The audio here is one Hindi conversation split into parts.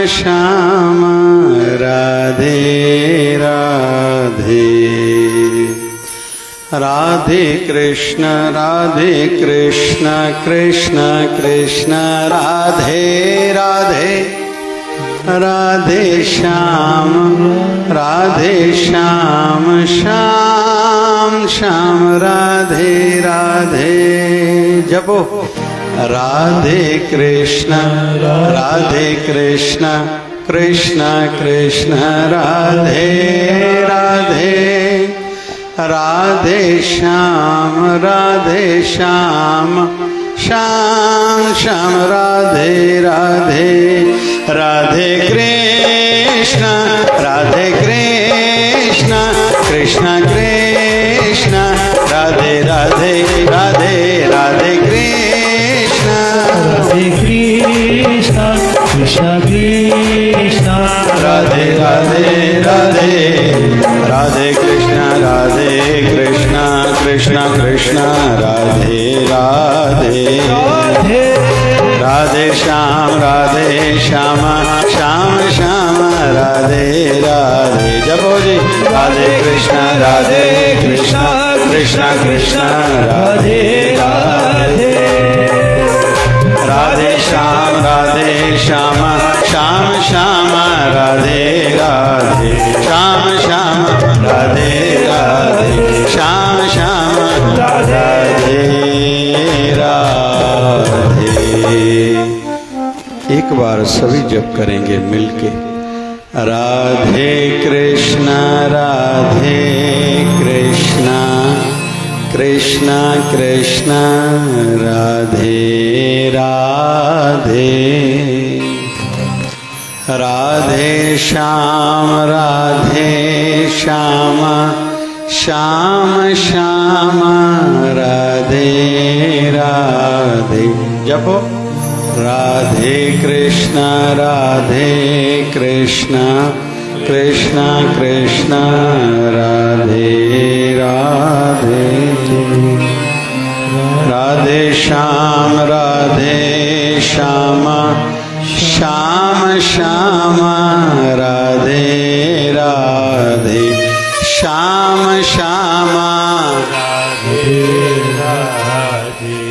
श्याम राधे राधे। राधे कृष्ण कृष्ण कृष्ण राधे राधे। राधे श्याम श्याम श्याम राधे राधे। जपो राधे कृष्ण कृष्ण कृष्ण राधे राधे। राधे श्याम श्याम श्याम राधे राधे। राधे कृष्ण कृष्ण कृष्ण राधे राधे राधे। राधे कृष्ण कृष्ण कृष्ण राधे राधे राधे। राधे कृष्ण कृष्ण कृष्ण राधे राधे। राधे श्याम श्याम श्याम राधे राधे। जपो जी राधे कृष्ण कृष्ण कृष्ण राधे राधे। राधे श्याम श्याम श्याम राधे राधे। श्याम राधे राधे श्याम राधे राधे। एक बार सभी जप करेंगे मिलके। राधे कृष्ण कृष्ण कृष्ण राधे राधे। राधे श्याम श्याम श्याम राधे राधे। जपो राधे कृष्ण कृष्ण कृष्ण राधे राधे। राधे श्याम श्याम श्याम राधे राधे।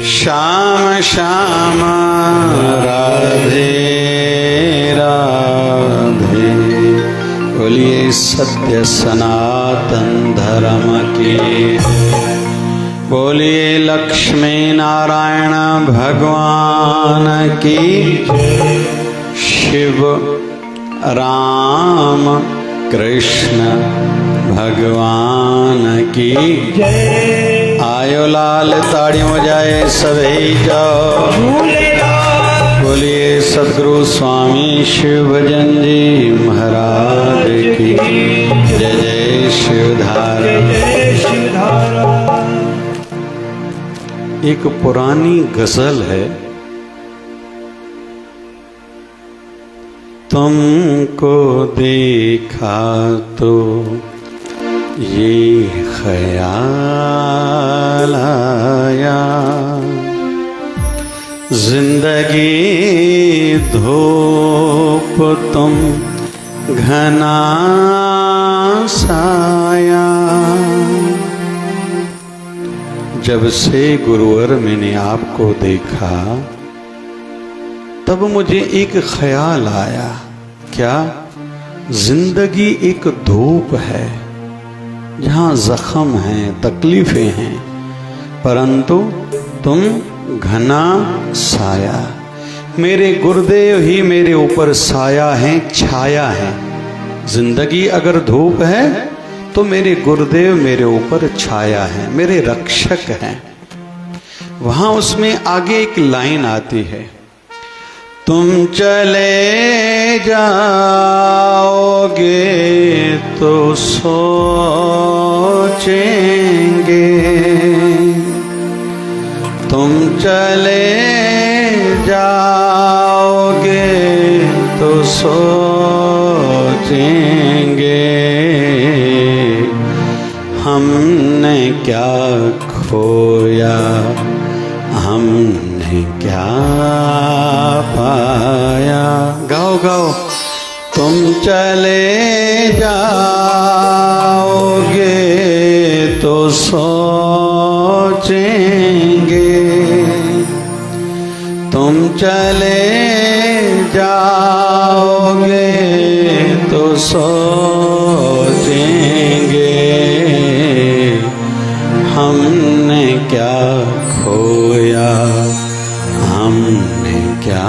श्याम श्याम राधे राधे। बोलिए सत्य सनातन धर्म की। बोलिए लक्ष्मी नारायण भगवान की। शिव राम कृष्ण भगवान की। आयो लाल ताड़ियों जाए सभी जाओ। बोलिए सद्गुरु स्वामी शिव भजन जी महाराज की जय। जय शिवधारा। एक पुरानी गजल है। तुमको देखा तो ये ख्याल आया, जिंदगी धूप तुम घना साया। जब से गुरुवर मैंने आपको देखा तब मुझे एक ख्याल आया। क्या? जिंदगी एक धूप है जहां जख्म हैं, तकलीफें हैं, परंतु तुम घना साया। मेरे गुरुदेव ही मेरे ऊपर साया है, छाया है। जिंदगी अगर धूप है तो मेरे गुरुदेव मेरे ऊपर छाया है, मेरे रक्षक हैं। वहां उसमें आगे एक लाइन आती है, तुम चले जाओगे तो सोचेंगे, तुम चले जाओगे तो सोचेंगे, हमने क्या खोया, हमने क्या पाया। गाओ गाओ गाओ। तुम चले जाओगे तो सोचेंगे, तुम चले जाओगे तो सोचेंगे, हमने क्या खोया, हमने क्या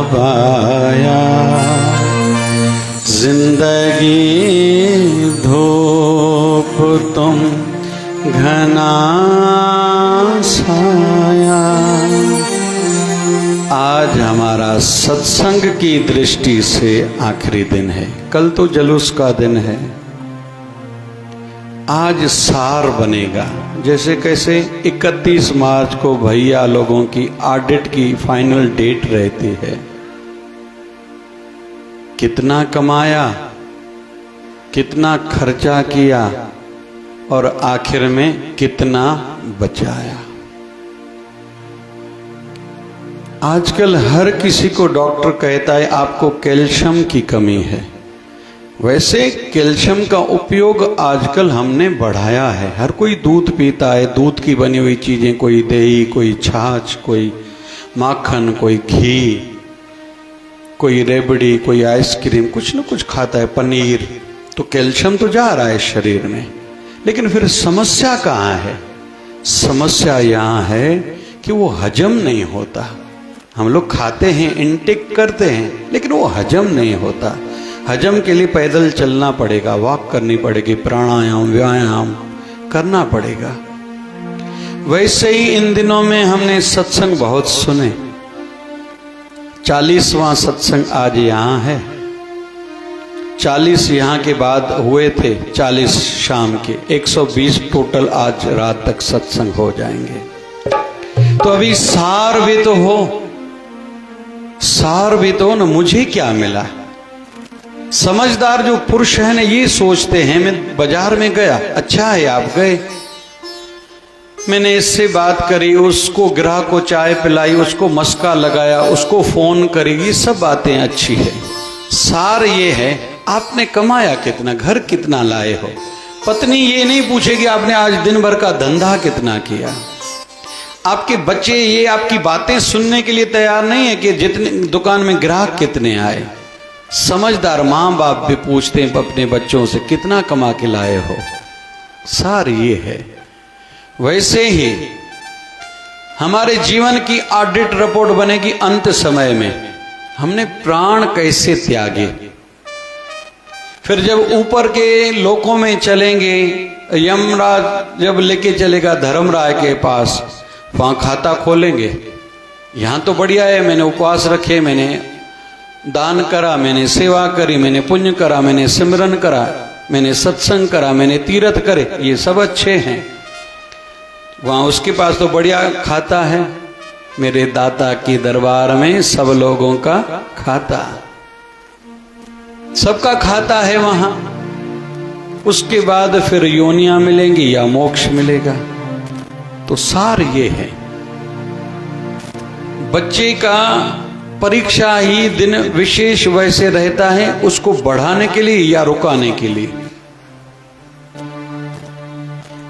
पाया। जिंदगी धूप तुम घना साया। आज हमारा सत्संग की दृष्टि से आखिरी दिन है, कल तो जुलूस का दिन है। आज सार बनेगा, जैसे कैसे 31 मार्च को भैया लोगों की ऑडिट की फाइनल डेट रहती है। कितना कमाया, कितना खर्चा किया और आखिर में कितना बचाया। आजकल हर किसी को डॉक्टर कहता है आपको कैल्शियम की कमी है। वैसे कैल्शियम का उपयोग आजकल हमने बढ़ाया है। हर कोई दूध पीता है, दूध की बनी हुई चीजें, कोई दही, कोई छाछ, कोई माखन, कोई घी, कोई रेबड़ी, कोई आइसक्रीम, कुछ न कुछ खाता है, पनीर। तो कैल्शियम तो जा रहा है शरीर में, लेकिन फिर समस्या कहाँ है? समस्या यहाँ है कि वो हजम नहीं होता। हम लोग खाते हैं, इनटेक करते हैं, लेकिन वो हजम नहीं होता। हजम के लिए पैदल चलना पड़ेगा, वॉक करनी पड़ेगी, प्राणायाम व्यायाम करना पड़ेगा। वैसे ही इन दिनों में हमने सत्संग बहुत सुने। 40वां सत्संग आज यहाँ है। 40 यहाँ के बाद हुए थे, 40 शाम के, 120 टोटल आज रात तक सत्संग हो जाएंगे। तो अभी सार भी तो हो, सार भी तो ना। मुझे क्या मिला? समझदार जो पुरुष है ना, ये सोचते हैं, मैं बाजार में गया, अच्छा है आप गए, मैंने इससे बात करी, उसको ग्राहक को चाय पिलाई, उसको मस्का लगाया, उसको फोन करी, ये सब बातें अच्छी है। सार ये है आपने कमाया कितना, घर कितना लाए हो। पत्नी ये नहीं पूछेगी आपने आज दिन भर का धंधा कितना किया। आपके बच्चे ये आपकी बातें सुनने के लिए तैयार नहीं है कि जितने दुकान में ग्राहक कितने आए। समझदार माँ बाप भी पूछते हैं अपने बच्चों से कितना कमा के लाए हो। सार ये है। वैसे ही हमारे जीवन की ऑडिट रिपोर्ट बनेगी अंत समय में, हमने प्राण कैसे त्यागे। फिर जब ऊपर के लोकों में चलेंगे, यमराज जब लेके चलेगा धर्मराय के पास, वहां खाता खोलेंगे। यहां तो बढ़िया है, मैंने उपवास रखे, मैंने दान करा, मैंने सेवा करी, मैंने पुण्य करा, मैंने सिमरन करा, मैंने सत्संग करा, मैंने तीर्थ करे, ये सब अच्छे हैं। वहां उसके पास तो बढ़िया खाता है। मेरे दाता के दरबार में सब लोगों का खाता, सबका खाता है वहां। उसके बाद फिर योनियां मिलेंगी या मोक्ष मिलेगा। तो सार ये है। बच्चे का परीक्षा ही दिन विशेष वैसे रहता है, उसको बढ़ाने के लिए या रुकाने के लिए।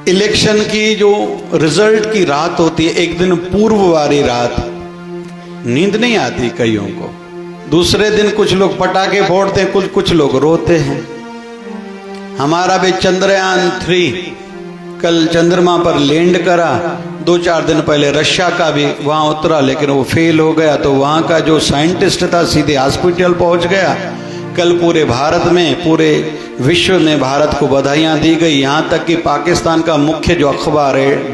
इलेक्शन की जो रिजल्ट की रात होती है, एक दिन पूर्व वाली रात, नींद नहीं आती कईयों को। दूसरे दिन कुछ लोग पटाखे फोड़ते हैं, कुछ लोग रोते हैं। हमारा भी चंद्रयान 3 कल चंद्रमा पर लैंड करा। 2-4 दिन पहले रशिया का भी वहां उतरा, लेकिन वो फेल हो गया। तो वहां का जो साइंटिस्ट था सीधे हॉस्पिटल पहुंच गया। कल पूरे भारत में, पूरे विश्व में भारत को बधाइयां दी गई। यहां तक कि पाकिस्तान का मुख्य जो अखबार है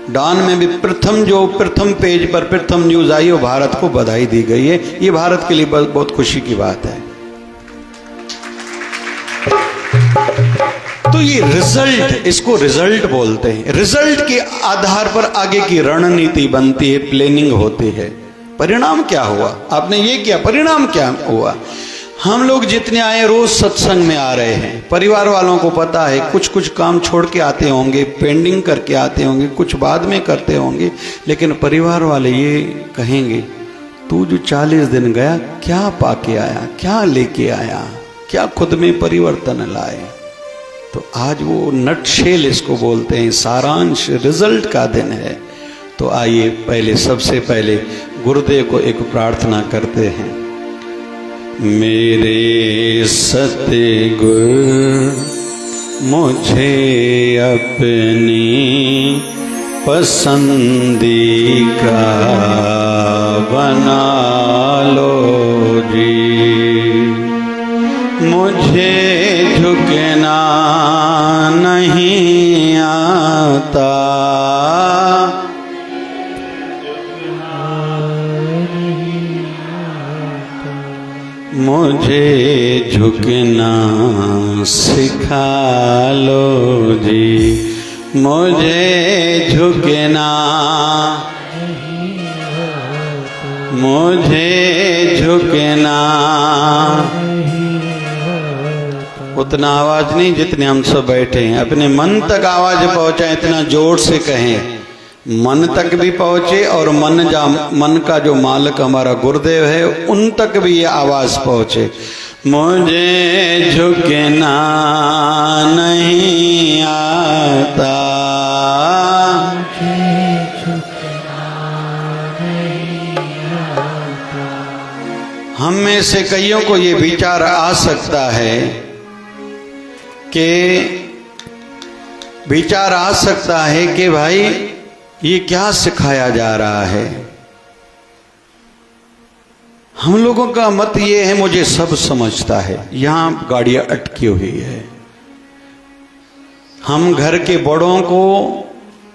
डॉन में भी प्रथम पेज पर प्रथम न्यूज आई, वो भारत को बधाई दी गई है। ये भारत के लिए बहुत खुशी की बात है। तो ये रिजल्ट, इसको रिजल्ट बोलते हैं। रिजल्ट के आधार पर आगे की रणनीति बनती है, प्लानिंग होती है। परिणाम क्या हुआ, आपने ये किया, परिणाम क्या हुआ। हम लोग जितने आए रोज सत्संग में आ रहे हैं, परिवार वालों को पता है, कुछ काम छोड़ के आते होंगे, पेंडिंग करके आते होंगे, कुछ बाद में करते होंगे, लेकिन परिवार वाले ये कहेंगे तू जो 40 दिन गया क्या पाके आया, क्या लेके आया, क्या खुद में परिवर्तन लाए। तो आज वो नटशेल इसको बोलते हैं, सारांश, रिजल्ट का दिन है। तो आइए पहले, सबसे पहले गुरुदेव को एक प्रार्थना करते हैं। मेरे सतगुरु मुझे अपनी पसंदी का बना लो जी, मुझे झुकना नहीं आता, मुझे झुकना सिखा लो जी, मुझे झुकना, मुझे झुकना। उतना आवाज नहीं जितने हम सब बैठे हैं, अपने मन तक आवाज पहुंचाए, इतना जोर से कहें, मन तक भी पहुंचे और मन का जो मालिक हमारा गुरुदेव है उन तक भी ये आवाज पहुंचे। मुझे झुकना नहीं आता, हम में से कईयों को ये विचार आ सकता है कि भाई ये क्या सिखाया जा रहा है। हम लोगों का मत ये है, मुझे सब समझता है, यहां गाड़ियां अटकी हुई है। हम घर के बड़ों को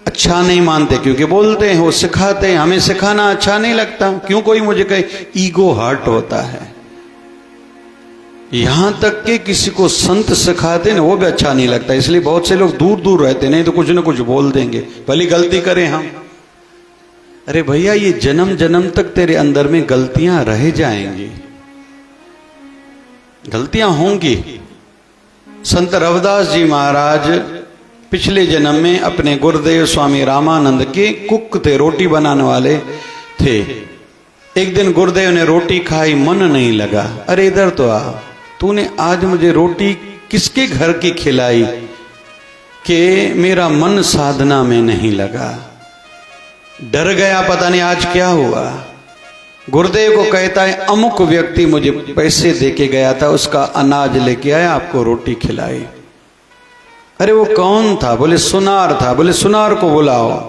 अच्छा नहीं मानते, क्योंकि बोलते हैं, वो सिखाते हैं, हमें सिखाना अच्छा नहीं लगता। क्यों कोई मुझे कहे, ईगो हर्ट होता है। यहां तक कि किसी को संत सिखाते ना, वो भी अच्छा नहीं लगता। इसलिए बहुत से लोग दूर दूर रहते, नहीं तो कुछ ना कुछ बोल देंगे, भली गलती करें हम। अरे भैया, ये जन्म जन्म तक तेरे अंदर में गलतियां रह जाएंगी, गलतियां होंगी। संत रविदास जी महाराज पिछले जन्म में अपने गुरुदेव स्वामी रामानंद के कुक थे, रोटी बनाने वाले थे। एक दिन गुरुदेव ने रोटी खाई, मन नहीं लगा। अरे इधर तो आ, तूने आज मुझे रोटी किसके घर की खिलाई कि मेरा मन साधना में नहीं लगा। डर गया, पता नहीं आज क्या हुआ। गुरुदेव को कहता है, अमुक व्यक्ति मुझे पैसे देके गया था, उसका अनाज लेके आया, आपको रोटी खिलाई। अरे वो कौन था? बोले सुनार था। बोले सुनार को बुलाओ।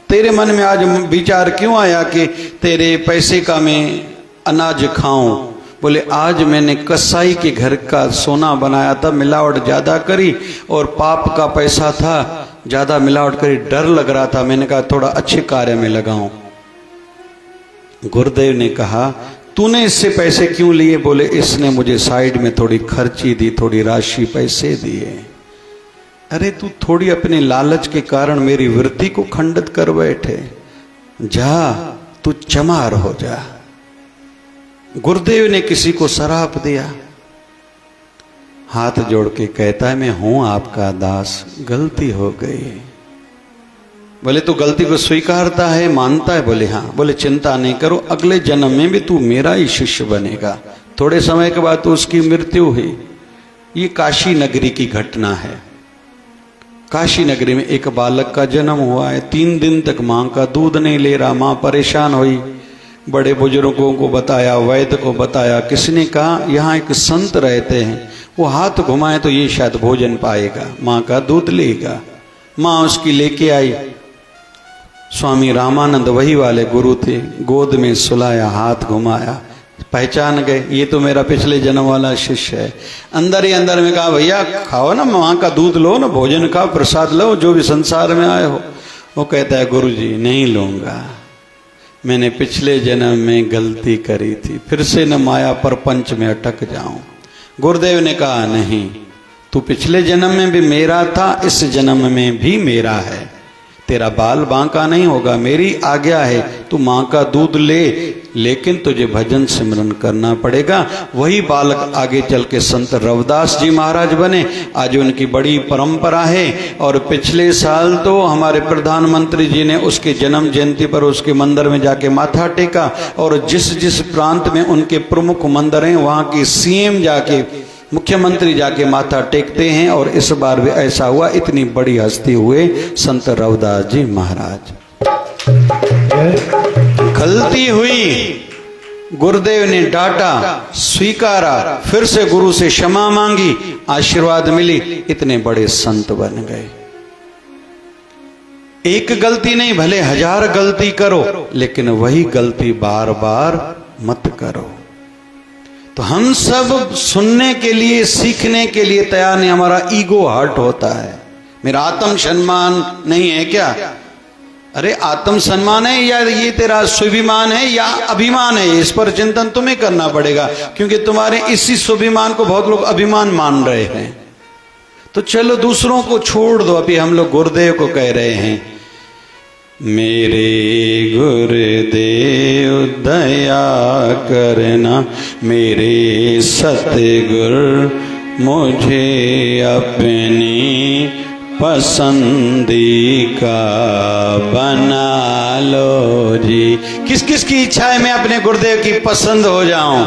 तेरे मन में आज विचार क्यों आया कि तेरे पैसे का मैं अनाज खाऊं? बोले आज मैंने कसाई के घर का सोना बनाया था, मिलावट ज्यादा करी और पाप का पैसा था, ज्यादा मिलावट करी, डर लग रहा था, मैंने कहा थोड़ा अच्छे कार्य में लगाऊं। गुरुदेव ने कहा, तूने इससे पैसे क्यों लिए? बोले इसने मुझे साइड में थोड़ी खर्ची दी, थोड़ी राशि पैसे दिए। अरे तू थोड़ी अपने लालच के कारण मेरी वृत्ति को खंडित कर बैठे, जा तू चमार हो जा। गुरुदेव ने किसी को शराप दिया, हाथ जोड़ के कहता है, मैं हूं आपका दास, गलती हो गई। बोले तू गलती को स्वीकारता है, मानता है? बोले हाँ। बोले चिंता नहीं करो, अगले जन्म में भी तू मेरा ही शिष्य बनेगा। थोड़े समय के बाद तो उसकी मृत्यु हुई। ये काशी नगरी की घटना है। काशी नगरी में एक बालक का जन्म हुआ है। 3 दिन तक मां का दूध नहीं ले रहा। मां परेशान हुई, बड़े बुजुर्गों को बताया, वैद्य को बताया। किसने कहा यहाँ एक संत रहते हैं, वो हाथ घुमाए तो ये शायद भोजन पाएगा, मां का दूध लेगा। मां उसकी लेके आई। स्वामी रामानंद वही वाले गुरु थे, गोद में सुलाया, हाथ घुमाया, पहचान गए ये तो मेरा पिछले जन्म वाला शिष्य है। अंदर ही अंदर में कहा, भैया खाओ ना, मां का दूध लो ना, भोजन खाओ, प्रसाद लो, जो भी संसार में आए हो। वो कहता है, गुरु जी नहीं लूंगा, मैंने पिछले जन्म में गलती करी थी, फिर से न माया परपंच में अटक जाऊं। गुरुदेव ने कहा, नहीं, तू पिछले जन्म में भी मेरा था, इस जन्म में भी मेरा है, तेरा बाल बांका नहीं होगा, मेरी आज्ञा है, तू मां का दूध ले, लेकिन तुझे भजन सिमरन करना पड़ेगा। वही बालक आगे चल के संत रविदास जी महाराज बने। आज उनकी बड़ी परंपरा है और पिछले साल तो हमारे प्रधानमंत्री जी ने उसके जन्म जयंती पर उसके मंदिर में जाके माथा टेका, और जिस जिस प्रांत में उनके प्रमुख मंदिर हैं वहाँ की सीएम जाके, मुख्यमंत्री जाके माथा टेकते हैं। और इस बार भी ऐसा हुआ, इतनी बड़ी हस्ती हुए संत रविदास जी महाराज। गलती हुई, गुरुदेव ने डांटा, स्वीकारा, फिर से गुरु से क्षमा मांगी, आशीर्वाद मिली, इतने बड़े संत बन गए। एक गलती नहीं, भले 1000 गलती करो, लेकिन वही गलती बार बार मत करो। तो हम सब सुनने के लिए, सीखने के लिए तैयार नहीं। हमारा ईगो हर्ट होता है, मेरा आत्म सम्मान नहीं है क्या? अरे आत्म सम्मान है या ये तेरा स्वाभिमान है या अभिमान है? इस पर चिंतन तुम्हें करना पड़ेगा, क्योंकि तुम्हारे इसी स्वाभिमान को बहुत लोग अभिमान मान रहे हैं। तो चलो दूसरों को छोड़ दो, अभी हम लोग गुरुदेव को कह रहे हैं, मेरे गुरुदेव दया करना, मेरे सतगुरु मुझे अपनी पसंदी का बना लो जी। किस किस की इच्छा है मैं अपने गुरुदेव की पसंद हो जाऊं?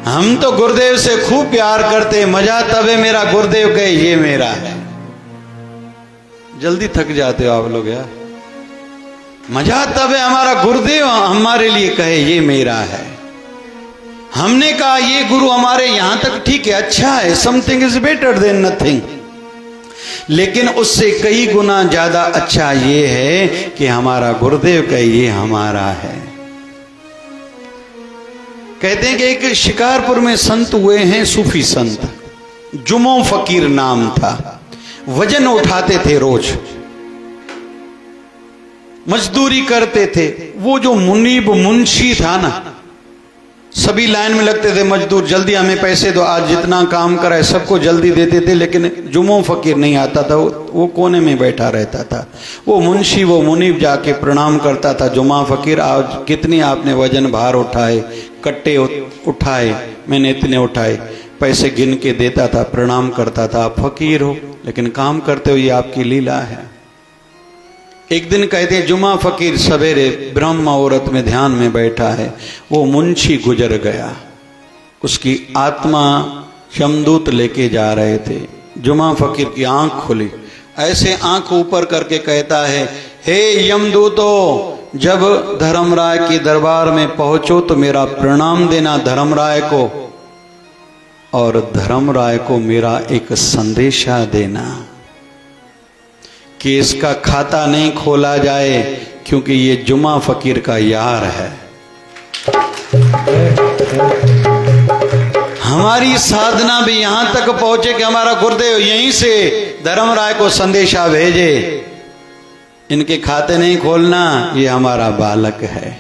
हम तो गुरुदेव से खूब प्यार करते हैं, मजा तब है मेरा गुरुदेव कहे ये मेरा है। जल्दी थक जाते हो आप लोग यार। मजा तब है हमारा गुरुदेव हमारे लिए कहे ये मेरा है। हमने कहा ये गुरु हमारे यहां तक ठीक है, अच्छा है, something is better than nothing, लेकिन उससे कई गुना ज्यादा अच्छा ये है कि हमारा गुरुदेव कहे ये हमारा है। कहते हैं कि एक शिकारपुर में संत हुए हैं, सूफी संत, जुमो फकीर नाम था। वजन उठाते थे, रोज मजदूरी करते थे। वो जो मुनीब मुंशी था ना, सभी लाइन में लगते थे, मजदूर जल्दी हमें पैसे दो, आज जितना काम कराए सबको जल्दी देते थे। लेकिन जुमो फकीर नहीं आता था, वो कोने में बैठा रहता था। वो मुंशी, वो मुनीब जाके प्रणाम करता था, जुमा फकीर आज कितनी आपने वजन भार उठाए, कट्टे उठाए? मैंने इतने उठाए। पैसे गिन के देता था, प्रणाम करता था, आप फकीर हो लेकिन काम करते हो, ये आपकी लीला है। एक दिन कहते हैं जुमा फकीर सवेरे ब्रह्म मुहूर्त में ध्यान में बैठा है, वो मुंशी गुजर गया, उसकी आत्मा यमदूत लेके जा रहे थे। जुमा फकीर की आंख खुली, ऐसे आंख ऊपर करके कहता है, हे यमदूतो, जब धर्मराय के दरबार में पहुंचो तो मेरा प्रणाम देना धर्मराय को, और धर्मराय को मेरा एक संदेशा देना कि इसका खाता नहीं खोला जाए, क्योंकि ये जुमा फकीर का यार है। हमारी साधना भी यहां तक पहुंचे कि हमारा गुरुदेव यहीं से धर्मराय को संदेशा भेजे, इनके खाते नहीं खोलना, ये हमारा बालक है।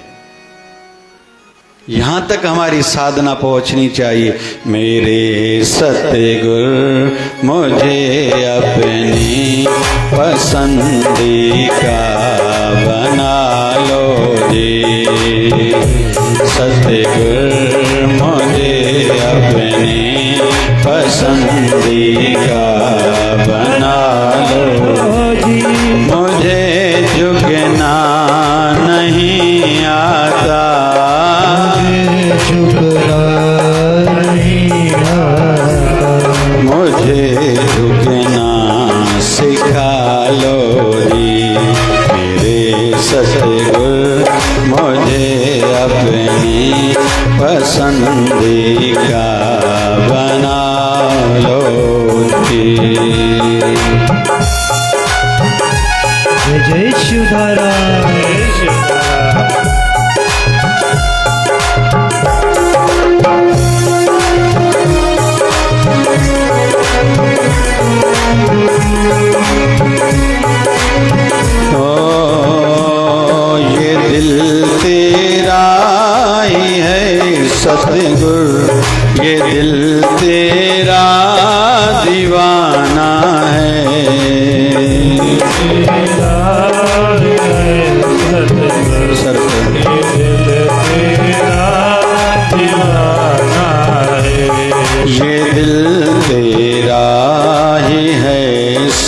यहां तक हमारी साधना पहुंचनी चाहिए। मेरे सतगुरु मुझे अपनी पसंदी का बना लो जी, सतगुरु मुझे अपनी पसंदी का बना लो जी। मुझे झुकना नहीं आता, मुझे झुकना सिखा लो री, मेरे सतगुरु मुझे अपनी पसंदी का बना लो जी। जय जय शिवधारा। ये दिल तेरा ही है सतगुरु, ये दिल तेरा दीवाना है, सर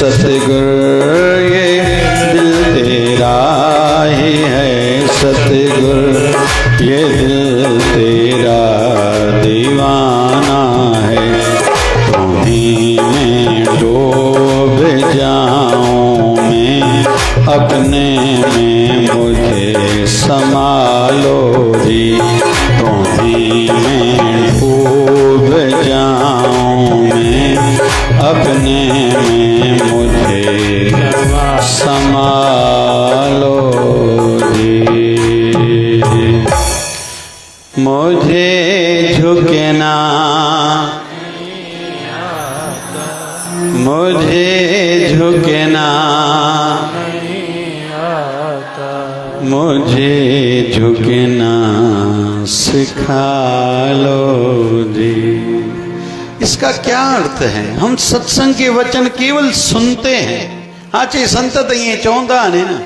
सतगुरु ये दिल तेरा ही है सतगुरु ये दिल तेरा दीवाना है। तुम्हीं में डूब जाऊं मैं अपने में मुझे संभालो जी। तुम्हीं में डूब जाऊं मैं अपने में मुझे संभालो जी। मुझे झुकना मुझे झुकना मुझे झुकना सिखा लो जी। इसका क्या अर्थ है? हम सत्संग के वचन केवल सुनते हैं। हाँ चे संत तो ये चवंदा ने न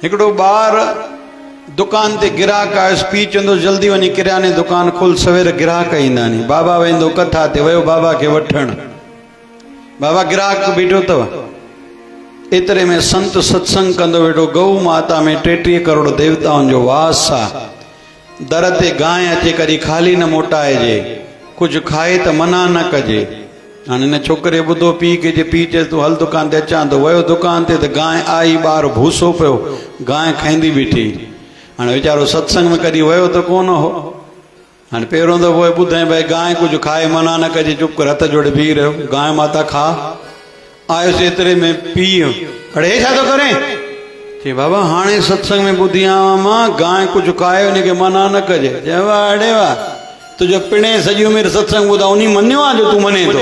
हिकिड़ो ॿार दुकान ते गिराक आयुसि, पीउ चवंदो जल्दी वञी किराने दुकान खोल, सवेर गिराक ईंदा नी। बाबा वेंदो कथा ते, वियो बाबा खे वठण। बाबा गिराक बीठो अथव, एतिरे में संत सत्संग कंदो वेठो। गऊ माता में 33 करोड़ देवताउनि जो वास आहे। दर ते गांइ अचे कॾहिं खाली न मोटाइजे, कुझु खाए त मना न कजे। हाणे हिन छोकिरे ॿुधो पीउ खे, जे पीउ चए तूं हल दुकान ते अचां थो। वियो दुकान ते त गांइ आई, ॿार भूसो पियो, गांइ खाईंदी बीठी। हाणे वीचारो सत्संग में कॾहिं वियो त कोन हो। हाणे पहिरियों दफ़ो ॿुधाए भई गांइ कुझु खाए मना न कजे, चुप कर, हथ जोड़े बीह रहियो, गांइ माता खा। आयुसि एतिरे में पीउ, अड़े छा थो करे? चई बाबा हाणे सत्संग में ॿुधी आहियां मां, गांइ कुझु खाए उनखे मना न कजे। चयो वाह अड़े वाह, तुंहिंजो पिणे सॼी उमिरि सत्संग ॿुधा, उन मञियो आहे जो तूं मञे थो?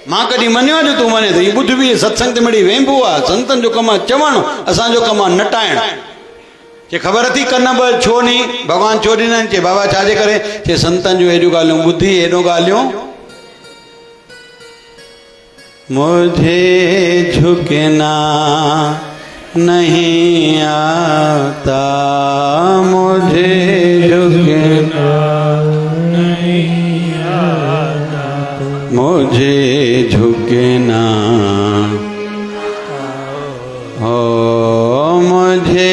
मां कॾहिं मञियो आहे जो तूं मञे थो? हीअ ॿुध बि सत्संग ते मिड़ी वेंबो आहे। संतनि जो कमु आहे चवणु, असांजो कमु आहे नटाइणु। चए ख़बर थी कन ॿ छो नी भॻवान छो ॾिना आहिनि? चए बाबा छाजे करे? चए संतनि जूं हेॾियूं ॻाल्हियूं ॿुधी, हेॾो ॻाल्हियूं। मुझे झुकना नहीं आता, मुझे झुकना नहीं आता, मुझे झुकना ओ मुझे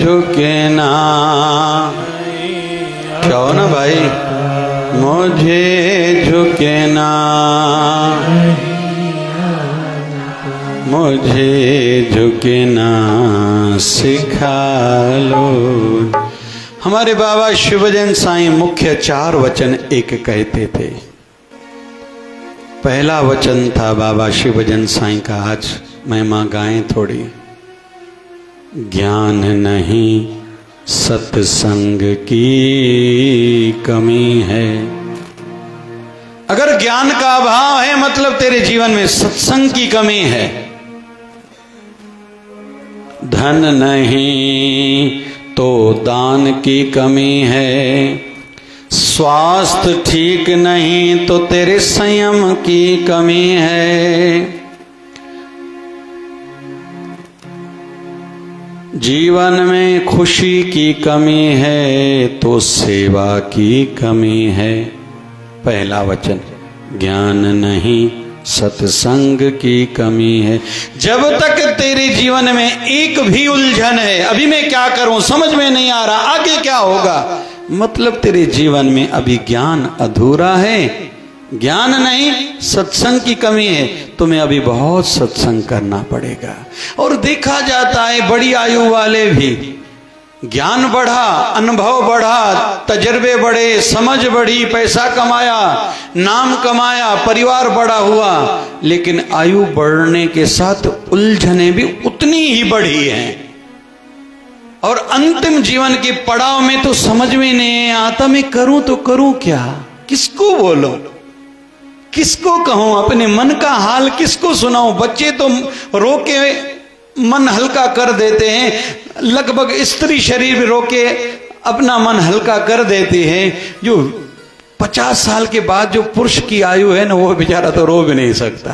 झुकना। कहो ना भाई, मुझे झुकना मुझे झुकना सिखा लो। हमारे बाबा शिवजन साईं मुख्य 4 वचन एक कहते थे। पहला वचन था बाबा शिवजन साईं का, आज महिमा गाएं थोड़ी। ज्ञान नहीं सत्संग की कमी है। अगर ज्ञान का अभाव है मतलब तेरे जीवन में सत्संग की कमी है। धन नहीं तो दान की कमी है। स्वास्थ्य ठीक नहीं तो तेरे संयम की कमी है। जीवन में खुशी की कमी है तो सेवा की कमी है। पहला वचन, ज्ञान नहीं सत्संग की कमी है। जब तक तेरे जीवन में एक भी उलझन है, अभी मैं क्या करूं, समझ में नहीं आ रहा, आगे क्या होगा, मतलब तेरे जीवन में अभी ज्ञान अधूरा है। ज्ञान नहीं सत्संग की कमी है। तुम्हें अभी बहुत सत्संग करना पड़ेगा। और देखा जाता है बड़ी आयु वाले भी ज्ञान बढ़ा, अनुभव बढ़ा, तजर्बे बढ़े, समझ बढ़ी, पैसा कमाया, नाम कमाया, परिवार बड़ा हुआ, लेकिन आयु बढ़ने के साथ उलझने भी उतनी ही बढ़ी हैं। और अंतिम जीवन के पड़ाव में तो समझ में नहीं आता, मैं करूं तो करूं क्या, किसको बोलूं, किसको कहूं, अपने मन का हाल किसको सुनाऊं। बच्चे तो रो के मन हल्का कर देते हैं, लगभग स्त्री शरीर में रो के अपना मन हल्का कर देती है। जो 50 साल के बाद जो पुरुष की आयु है ना, वो बेचारा तो रो भी नहीं सकता।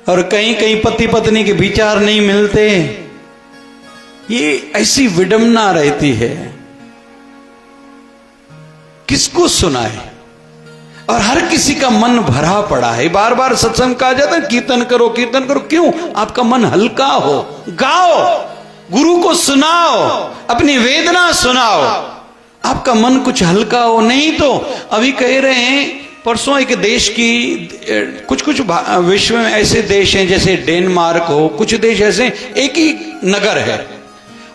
और कहीं कहीं पति पत्नी के विचार नहीं मिलते, ये ऐसी विडंबना रहती है, किसको सुनाए। और हर किसी का मन भरा पड़ा है। बार बार सत्संग कहा जाता है कीर्तन करो कीर्तन करो, क्यों? आपका मन हल्का हो, गाओ, गुरु को सुनाओ, अपनी वेदना सुनाओ, आपका मन कुछ हल्का हो। नहीं तो अभी कह रहे हैं परसों एक देश की, कुछ विश्व में ऐसे देश हैं जैसे डेनमार्क हो, कुछ देश ऐसे, एक ही नगर है,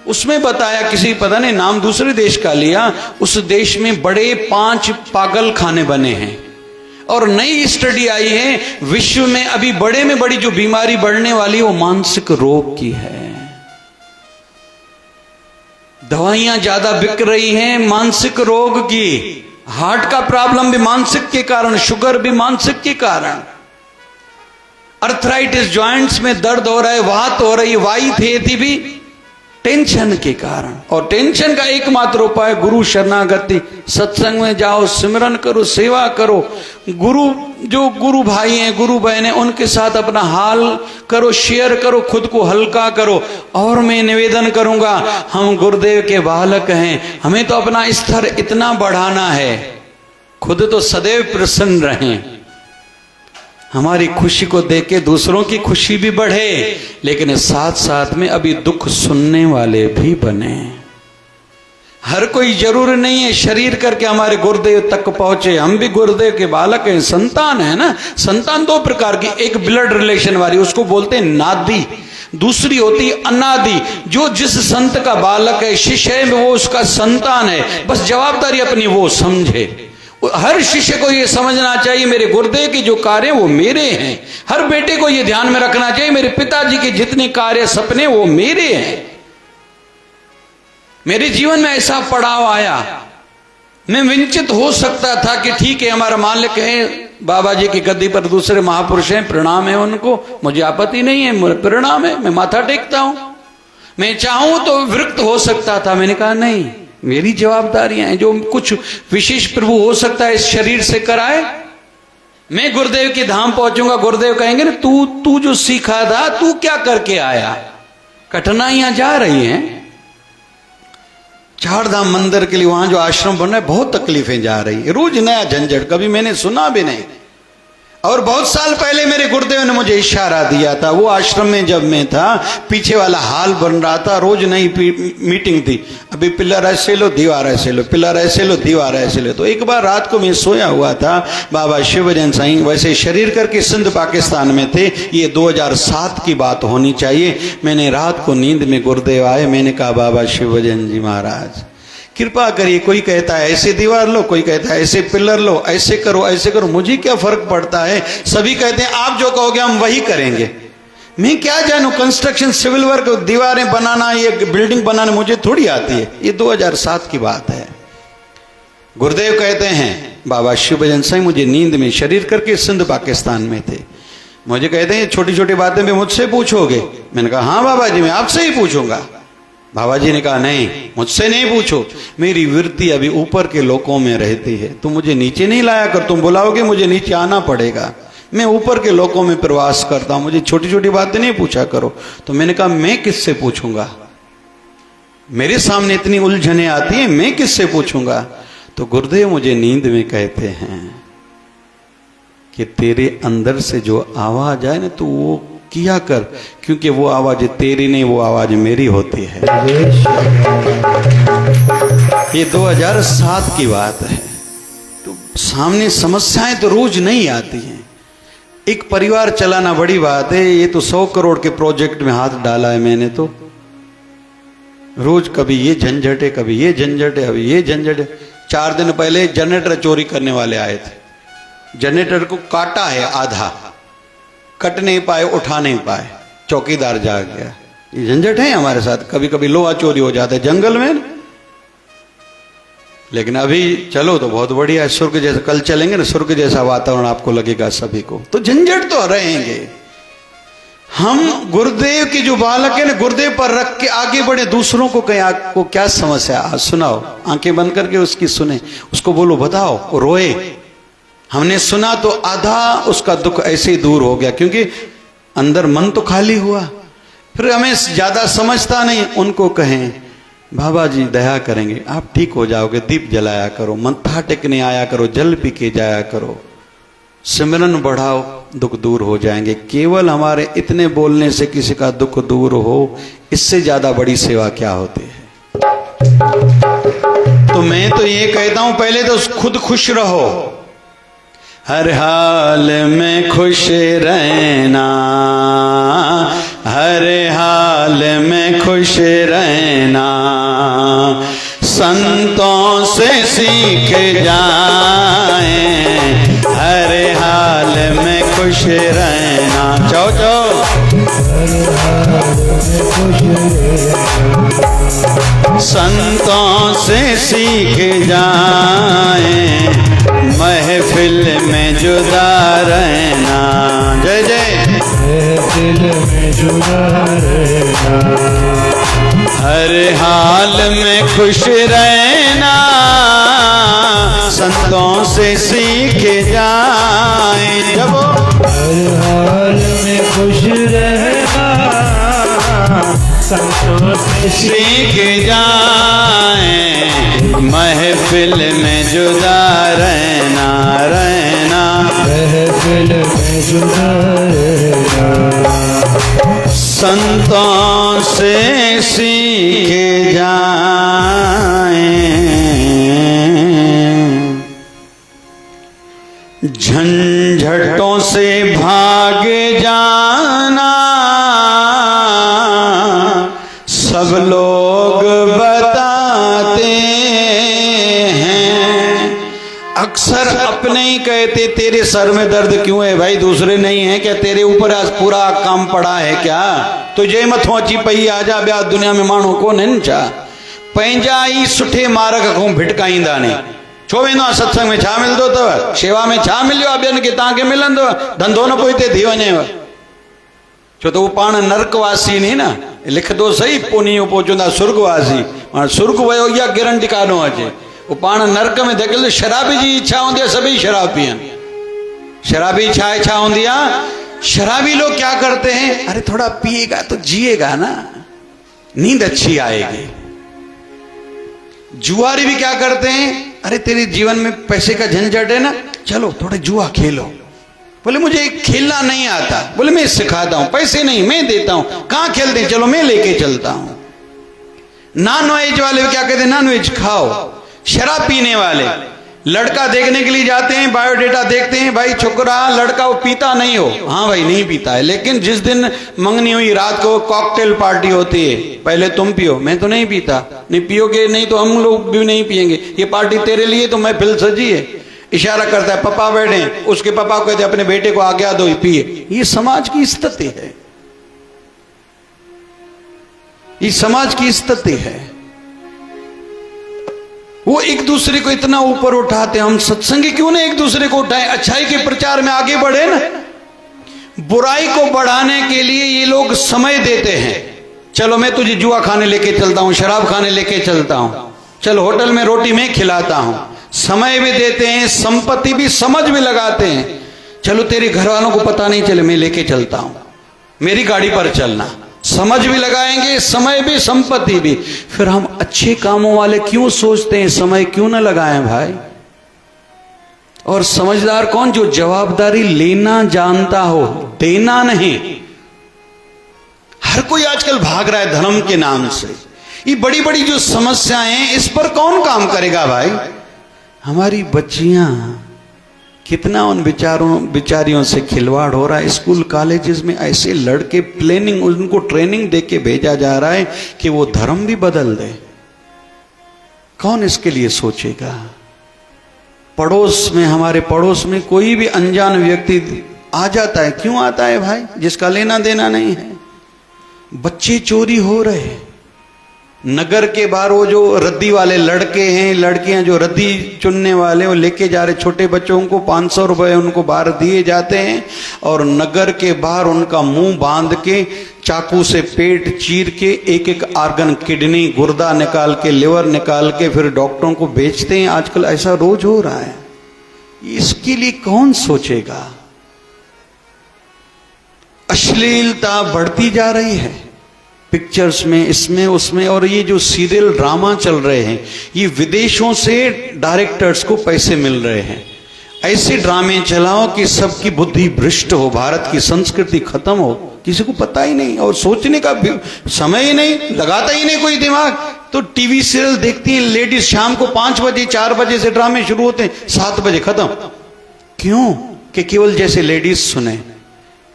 उसमें बताया, किसी पता नहीं नाम दूसरे देश का लिया, उस देश में बड़े 5 पागल खाने बने हैं। और नई स्टडी आई है, विश्व में अभी बड़े में बड़ी जो बीमारी बढ़ने वाली वो मानसिक रोग की है। दवाइयां ज्यादा बिक रही हैं मानसिक रोग की, हार्ट का प्रॉब्लम भी मानसिक के कारण, शुगर भी मानसिक के कारण, अर्थराइटिस, जॉइंट्स में दर्द हो रहा है, वात हो रही है, वाई थी भी टेंशन के कारण। और टेंशन का एकमात्र उपाय गुरु शरणागति, सत्संग में जाओ, सिमरन करो, सेवा करो, जो गुरु भाई हैं, गुरु बहन हैं, उनके साथ अपना हाल करो, शेयर करो, खुद को हल्का करो। और मैं निवेदन करूंगा, हम गुरुदेव के बालक हैं, हमें तो अपना स्तर इतना बढ़ाना है, खुद तो सदैव प्रसन्न रहें, हमारी खुशी को देख के दूसरों की खुशी भी बढ़े, लेकिन साथ साथ में अभी दुख सुनने वाले भी बने। हर कोई जरूर नहीं है शरीर करके हमारे गुरुदेव तक पहुंचे। हम भी गुरुदेव के बालक हैं, संतान है ना। संतान 2 प्रकार की, एक ब्लड रिलेशन वाली, उसको बोलते हैं नादी, दूसरी होती अनादि। जो जिस संत का बालक है, शिष्य है, वो उसका संतान है, बस जवाबदारी अपनी वो समझे। हर शिष्य को ये समझना चाहिए मेरे गुरुदेव के जो कार्य वो मेरे हैं। हर बेटे को ये ध्यान में रखना चाहिए मेरे पिताजी के जितने कार्य सपने वो मेरे हैं। मेरे जीवन में ऐसा पड़ाव आया, मैं वंचित हो सकता था कि ठीक है हमारा मालिक है, बाबा जी की गद्दी पर दूसरे महापुरुष हैं, प्रणाम है उनको, मुझे आपत्ति नहीं है, प्रणाम है, मैं माथा टेकता हूं। मैं चाहूं तो विरक्त हो सकता था, मैंने कहा नहीं, मेरी जवाबदारियां हैं, जो कुछ विशेष प्रभु हो सकता है इस शरीर से कराए। मैं गुरुदेव के धाम पहुंचूंगा, गुरुदेव कहेंगे ना तू जो सीखा था तू क्या करके आया। कठिनाइयां जा रही हैं, 4 धाम मंदिर के लिए वहां जो आश्रम बन रहा है बहुत तकलीफें जा रही है, रोज नया झंझट, कभी मैंने सुना भी नहीं। और बहुत साल पहले मेरे गुरुदेव ने मुझे इशारा दिया था, वो आश्रम में जब मैं था, पीछे वाला हाल बन रहा था, रोज नई मीटिंग थी, अभी पिलर ऐसे लो, दीवार ऐसे लो, पिलर ऐसे लो, दीवार ऐसे लो। तो एक बार रात को मैं सोया हुआ था, बाबा शिवभजन साईं वैसे शरीर करके सिंध पाकिस्तान में थे, ये 2007 की बात होनी चाहिए। मैंने रात को नींद में गुरुदेव आए, मैंने कहा बाबा शिवभजन जी महाराज कृपा करिए, कोई कहता है ऐसे दीवार लो, कोई कहता है ऐसे पिलर लो, ऐसे करो, मुझे क्या फर्क पड़ता है, सभी कहते हैं आप जो कहोगे हम वही करेंगे। मैं क्या जानूं, कंस्ट्रक्शन, सिविल वर्क, दीवारें बनाना, ये बिल्डिंग बनाना मुझे थोड़ी आती है। ये 2007 की बात है। गुरुदेव कहते हैं, बाबा शिवभजन साईं मुझे नींद में शरीर करके सिंध पाकिस्तान में थे, मुझे कहते हैं छोटी छोटी बातें भी मुझसे पूछोगे। मैंने कहा हाँ बाबा जी मैं आपसे ही पूछूंगा। बाबा जी ने कहा नहीं मुझसे नहीं पूछो, मेरी वृत्ति अभी ऊपर के लोकों में रहती है, तुम मुझे नीचे नहीं लाया कर, तुम बुलाओगे मुझे नीचे आना पड़ेगा, मैं ऊपर के लोकों में प्रवास करता हूं, मुझे छोटी छोटी बातें नहीं पूछा करो। तो मैंने कहा मैं किससे पूछूंगा, मेरे सामने इतनी उलझने आती हैं, मैं किससे पूछूंगा। तो गुरुदेव मुझे नींद में कहते हैं कि तेरे अंदर से जो आवाज आए ना, तो वो किया कर, क्योंकि वो आवाज तेरी नहीं, वो आवाज मेरी होती है। ये 2007 की बात है। तो सामने समस्याएं तो रोज नहीं आती हैं। एक परिवार चलाना बड़ी बात है, ये तो 100 करोड़ के प्रोजेक्ट में हाथ डाला है मैंने, तो रोज कभी ये झंझट है, कभी ये झंझट है, अभी ये झंझट है। 4 दिन पहले जनरेटर चोरी करने वाले आए थे, जनरेटर को काटा है आधा, कट नहीं पाए, उठा नहीं पाए, चौकीदार जाग गया। ये झंझट है हमारे साथ, कभी कभी लोहा चोरी हो जाता है जंगल में, लेकिन अभी चलो तो बहुत बढ़िया है, स्वर्ग जैसा, कल चलेंगे ना स्वर्ग जैसा वातावरण आपको लगेगा सभी को। तो झंझट तो रहेंगे। हम गुरुदेव की जो बालक है ना, गुरुदेव पर रख के आगे बढ़े, दूसरों को कहीं आपको क्या समस्या सुनाओ, आंखें बंद करके उसकी सुने, उसको बोलो बताओ, रोए। हमने सुना तो आधा उसका दुख ऐसे ही दूर हो गया, क्योंकि अंदर मन तो खाली हुआ। फिर हमें ज्यादा समझता नहीं, उनको कहें बाबा जी दया करेंगे, आप ठीक हो जाओगे, दीप जलाया करो, मत्था टेकने आया करो, जल पी के जाया करो, सिमरन बढ़ाओ, दुख दूर हो जाएंगे। केवल हमारे इतने बोलने से किसी का दुख दूर हो, इससे ज्यादा बड़ी सेवा क्या होती है। तो मैं तो ये कहता हूं, पहले तो खुद खुश रहो, हर हाल में खुश रहना, हर हाल में खुश रहना, संतों से सीख जाएं, हर हाल में खुश रहना। जाओ जाओ, हर हाल में खुश रहना, संतों से सीख जाएं, महफिल में जुदा रहना। जय जय। महफिल में जुदा रहना, हर हाल में खुश रहना, संतों से सीख जाएं। जब हर हाल में खुश रहना, संतों से सीख जाएं, महफिल में जुदा रहना, रहना, महफिल में जुदा रहना, संतों से सीख जाएं, झंझटों से भाग जाना, सब लोग बताते हैं, अक्सर अपने ही कहते, तेरे सर में दर्द क्यों है भाई, दूसरे नहीं है क्या, तेरे ऊपर आज पूरा काम पड़ा है क्या, तुझे मथों अची पई आजा ब्या, दुनिया में माण्हू कोन आहिनि छा, पंहिंजा ई सुठे मार्ग खां भिटकाईंदा नहीं। छो वेंदो आहे सत्संग में, छा मिलंदो अथव, शेवा में छा मिलियो आहे ॿियनि खे, तव्हांखे मिलंदो, धंधो न पोइ हिते थी वञेव, छो त उहो पाण नरकवासी नी न, लिखंदो सही पुनियो पहुचंदा सुर्गवासी, हाणे सुर्ग वियो इहा गारंटी काॾों अचे, वो पाण नरक में धकेल। शराबी जी इच्छा होती है सभी शराब पियन, शराबी इच्छा होती है। शराबी लोग क्या करते हैं, अरे थोड़ा पिएगा तो जिएगा ना, नींद अच्छी आएगी। जुआरी भी क्या करते हैं, अरे तेरे जीवन में पैसे का झंझट है ना, चलो थोड़ा जुआ खेलो, बोले मुझे खेलना नहीं आता, बोले मैं सिखाता हूं, पैसे नहीं मैं देता हूं, कहां खेलते हैं, चलो मैं लेके चलता हूं। नॉन वेज वाले क्या कहते हैं, नॉन वेज खाओ। शराब पीने वाले लड़का देखने के लिए जाते हैं, बायोडेटा देखते हैं, भाई छोकरा लड़का वो पीता नहीं हो, हाँ भाई नहीं पीता है, लेकिन जिस दिन मंगनी हुई रात को कॉकटेल पार्टी होती है, पहले तुम पियो, मैं तो नहीं पीता, नहीं पियोगे नहीं तो हम लोग भी नहीं पियेंगे, ये पार्टी तेरे लिए तो मैं फिल सजी है। इशारा करता है, पापा बैठे, उसके पापा कहते अपने बेटे को आज्ञा दो पिए। ये समाज की स्थिति है, ये समाज की स्थिति है। वो एक दूसरे को इतना ऊपर उठाते, हम सत्संगी क्यों ना एक दूसरे को उठाएं, अच्छाई के प्रचार में आगे बढ़े ना। बुराई को बढ़ाने के लिए ये लोग समय देते हैं, चलो मैं तुझे जुआ खाने लेके चलता हूं, शराब खाने लेके चलता हूं, चलो होटल में रोटी मैं खिलाता हूं, समय भी देते हैं, संपत्ति भी समझ में लगाते हैं, चलो तेरे घर वालों को पता नहीं चले मैं लेके चलता हूं, मेरी गाड़ी पर चलना, समझ भी लगाएंगे, समय भी संपत्ति भी। फिर हम अच्छे कामों वाले क्यों सोचते हैं समय क्यों ना लगाएं भाई। और समझदार कौन, जो जवाबदारी लेना जानता हो, देना नहीं। हर कोई आजकल भाग रहा है धर्म के नाम से, ये बड़ी बड़ी जो समस्याएं हैं इस पर कौन काम करेगा भाई। हमारी बच्चियां कितना उन बिचारियों से खिलवाड़ हो रहा है। स्कूल कॉलेजेस में ऐसे लड़के प्लानिंग, उनको ट्रेनिंग दे के भेजा जा रहा है कि वो धर्म भी बदल दे। कौन इसके लिए सोचेगा। पड़ोस में, हमारे पड़ोस में कोई भी अनजान व्यक्ति आ जाता है, क्यों आता है भाई, जिसका लेना देना नहीं है। बच्चे चोरी हो रहे हैं नगर के बाहर, वो जो रद्दी वाले लड़के हैं, लड़कियां जो रद्दी चुनने वाले, वो लेके जा रहे छोटे बच्चों को, 500 रुपए उनको बाहर दिए जाते हैं, और नगर के बाहर उनका मुंह बांध के चाकू से पेट चीर के एक एक आर्गन, किडनी, गुर्दा निकाल के, लिवर निकाल के फिर डॉक्टरों को बेचते हैं। आजकल ऐसा रोज हो रहा है। इसके लिए कौन सोचेगा। अश्लीलता बढ़ती जा रही है, पिक्चर्स में, इसमें उसमें। और ये जो सीरियल ड्रामा चल रहे हैं, ये विदेशों से डायरेक्टर्स को पैसे मिल रहे हैं। ऐसे ड्रामे चलाओ कि सबकी बुद्धि भ्रष्ट हो, भारत की संस्कृति खत्म हो, किसी को पता ही नहीं और सोचने का भी समय ही नहीं, लगाता ही नहीं कोई दिमाग। तो टीवी सीरियल देखती हैं लेडीज, शाम को 5 बजे 4 बजे से ड्रामे शुरू होते हैं, 7 बजे खत्म। क्यों? कि केवल जैसे लेडीज सुने।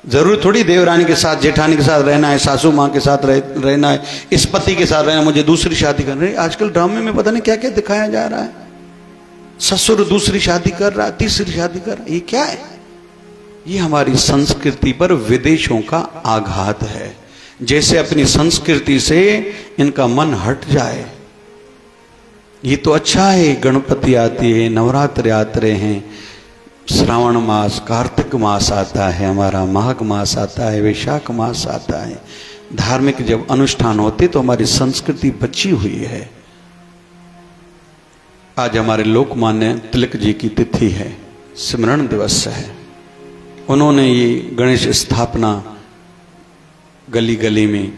जरूरी थोड़ी देवरानी के साथ, जेठानी के साथ रहना है, सासू माँ के साथ रहना है, इस पति के साथ रहना, मुझे दूसरी शादी करनी है। आजकल ड्रामे में पता नहीं क्या क्या दिखाया जा रहा है। ससुर दूसरी शादी कर रहा है, तीसरी शादी कर रहा है, ये क्या है? ये हमारी संस्कृति पर विदेशों का आघात है। जैसे अपनी संस्कृति से इनका मन हट जाए। ये तो अच्छा है, गणपति आती है, नवरात्र आते हैं, श्रावण मास, कार्तिक मास आता है, हमारा माघ मास आता है, वैशाख मास आता है। धार्मिक जब अनुष्ठान होते तो हमारी संस्कृति बची हुई है। आज हमारे लोकमान्य तिलक जी की तिथि है, स्मरण दिवस है। उन्होंने ये गणेश स्थापना गली गली में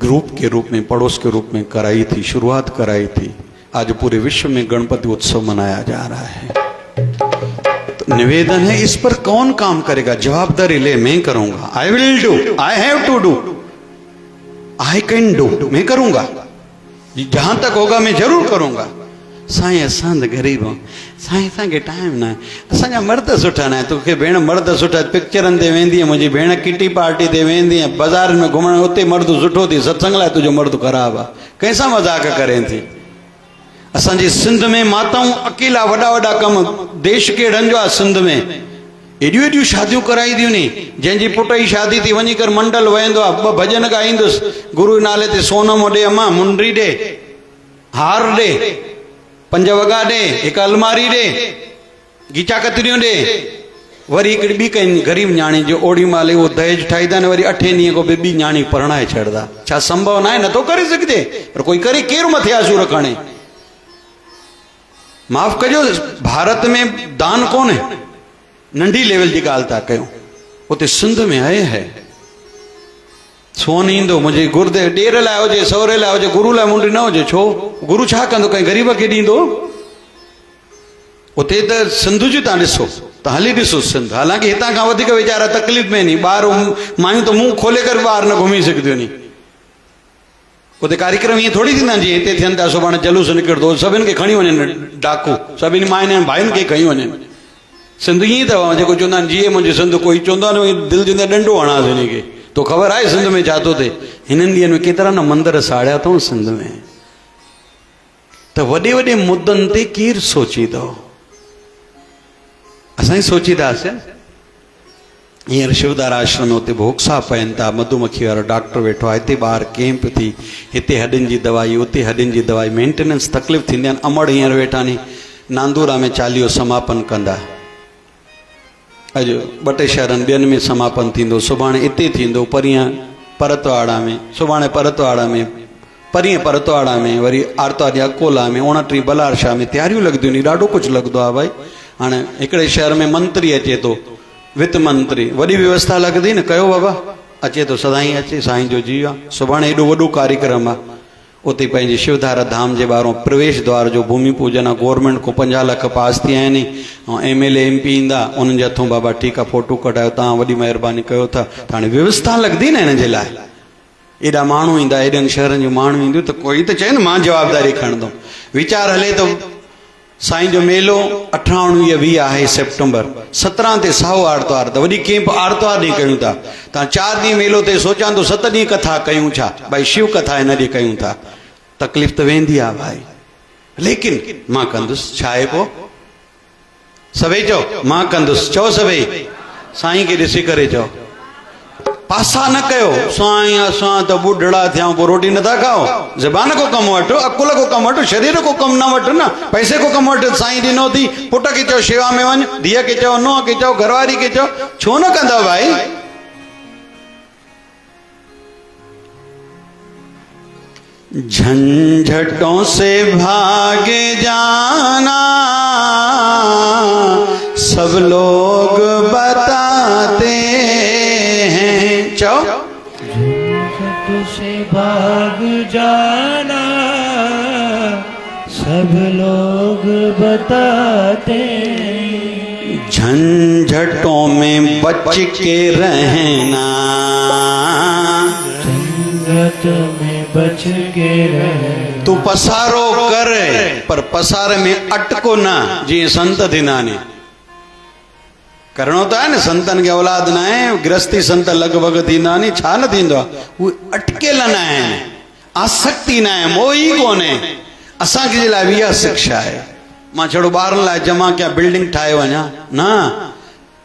ग्रुप के रूप में, पड़ोस के रूप में कराई थी, शुरुआत कराई थी। आज पूरे विश्व में गणपति उत्सव मनाया जा रहा है। तो निवेदन है, इस पर कौन काम करेगा? जवाबदारी ले, मैं करूंगा। I will do, I have to do, I can do, मैं करूंगा। जहां तक होगा मैं जरूर करूंगा। साईं असां त ग़रीब आहियूं, साईं असांखे टाइम न आहे, असांजा मर्द सुठा न आहे। तोखे भेण मर्द सुठा, पिक्चरनि ते वेंदी आहे, मुंहिंजी भेण किटी पार्टी ते वेंदी आहे, बाज़ार में घुमण, उते मर्द सुठो थी, सत्संग लाइ तुंहिंजो मर्द ख़राबु आहे, कंहिंसां मज़ाक करें थी। असांजी सिंध में माताऊं अकेला वॾा वॾा कम, देश केड़नि जो आहे सिंध में, एॾियूं एॾियूं शादियूं कराई थियूं नी। जंहिंजी पुट जी शादी थी, वञी करे मंडल वेंदो आहे, 2 भॼन ॻाईंदुसि, गुरू नाले ते सोनम ॾे, अम्मा मुंडरी ॾे, हार ॾे, 5 वॻा ॾे, 1 अलमारी ॾे, गीचा कतरियूं ॾे। वरी हिकिड़ी ॿी कंहिं ग़रीब न्याणी जो ओड़ी महिल उहो दहेज ठाहींदा आहिनि, वरी 8 ॾींहं खां ॿी न्याणी परणाए छॾंदा। छा संभव न आहे? नथो करे सघिजे, पर कोई करे, केरु मथे आसूर खणे? माफ़ कजो, भारत में दान कोन्हे, नंढी लेवल जी ॻाल्हि था कयूं। उते सिंध में है सोन ईंदो, मुंहिंजे गुरुदेव ॾेर लाइ हुजे, सहुरे लाइ हुजे, गुरू लाइ मुंडी न हुजे। छो? गुरू छा कंदो? कंहिं ग़रीब खे ॾींदो? उते त सिंध जी तव्हां ॾिसो, तव्हां हली ॾिसो सिंध। हालांकि हितां खां वधीक वीचारा तकलीफ़ में नी, ॿार मायूं त मुंहुं खोले करे ॿाहिरि न घुमी सघंदियूं नी। उते कार्यक्रम ईअं थोरी थींदा आहिनि जीअं हिते थियनि था, सुभाणे जलूस निकिरंदो, सभिनि खे खणी वञनि डाकू, सभिनी मायुनि भाइयुनि खे खणी वञनि। सिंध ईअं अथव, जेको चवंदा आहिनि जीअं मुंहिंजी सिंध, कोई चवंदो आहे न दिलि जे अंदरि ॾंडो हणांसि हिन खे। तो ख़बर आहे सिंध में छा थो थिए? हिननि ॾींहंनि में केतिरा न मंदर साड़िया अथऊं सिंध में। त वॾे वॾे मुद्दनि ते केरु सोचींदो? असां ई सोचींदासीं। हींअर शिवदार आश्रम उते भोक्सा पइनि था, मधुमक्खी वारो डॉक्टर वेठो आहे, हिते ॿाहिरि कैंप थी, हिते हॾियुनि जी दवाई, उते हॾियुनि जी दवाई, मेंटेनेंस तकलीफ़ थींदी आहिनि। अमड़ हींअर वेठा नी, नांदूरा में चालीहो समापन कंदा। अॼु 2 शहरनि ॿियनि में समापन थींदो, सुभाणे हिते थींदो, परीहं परतवाड़ा में, सुभाणे परतवाड़ा में, परीहं परतवाड़ा में, वरी आर्तवार ॾींहुं अकोला में, 29 बलारशाह में तयारियूं लॻंदियूं नी। ॾाढो कुझु लॻंदो आहे भाई। हाणे हिकिड़े शहर में मंत्री अचे थो, वित्त मंत्री, वॾी व्यवस्था लॻंदी न, कयो बाबा, अचे थो सदाईं अचे, साईं जो जीव आहे। सुभाणे हेॾो वॾो कार्यक्रम आहे, उते पंहिंजे शिवधारा धाम जे ॿाहिरों प्रवेश द्वार जो भूमि पूजन आहे। गवर्नमेंट को 50 लाख पास थी आहिनि, ऐं MLA MP ईंदा, उन्हनि जे हथों बाबा ठीकु आहे, फोटो कढायो, तव्हां वॾी महिरबानी कयो था। त हाणे व्यवस्था लॻंदी न हिन जे लाइ। एॾा माण्हू ईंदा, हेॾनि शहरनि जूं माण्हू ईंदियूं, त कोई त चए न मां जवाबदारी खणंदुमि। वीचार हले तो साईं जो मेलो 18-20 आहे सेप्टेंबर, 17 ते साहो आर्तवार, त वॾी कैंप आर्तवार ॾींहुं कयूं था। तव्हां 4 ॾींहं मेलो ते सोचां तो 7 ॾींहं कथा कयूं छा? भाई शिव कथा हिन ॾींहुं कयूं था, तकलीफ़ त वेंदी आहे भाई, लेकिन मां कंदुसि। छा आहे पोइ? सभई चओ मां कंदुसि, चओ सभई, साईं खे ॾिसी करे चओ, पासा न कयो। साईं असां त ॿुढड़ा थियाऊं, पोइ रोटी नथा खाओ? ज़बान को कमु वठो, अकुल को कमु वठो, शरीर को कमु न वठो न, पैसे को कमु वठो। साईं ॾिनो थी, पुट खे चओ शेवा में वञ, धीअ खे चओ, नुंहं खे चओ, घरवारी खे चओ, छो न कंदा भाई? झंझटों से भागे जाना सब लोग बताते हैं। चलो, झंझटों से लोग बताते, झंझटों में बच के रहना, झंझट में बच के रहना। तू पसारो कर पर पसारे में अटको ना, जी संत थींदा नी करणो तो है न, संतन के औलाद ना है, गृहस्थी संत लगभग थींदा नी, छा न थींदो आहे, उहे अटकियल न आहिनि, आसक्ति न आहे, मोह ई कोन्हे। असांखे जे लाइ इहा शिक्षा आहे। मां छड़ो ॿारनि लाइ जमा कयां बिल्डिंग ठाहे वञा न,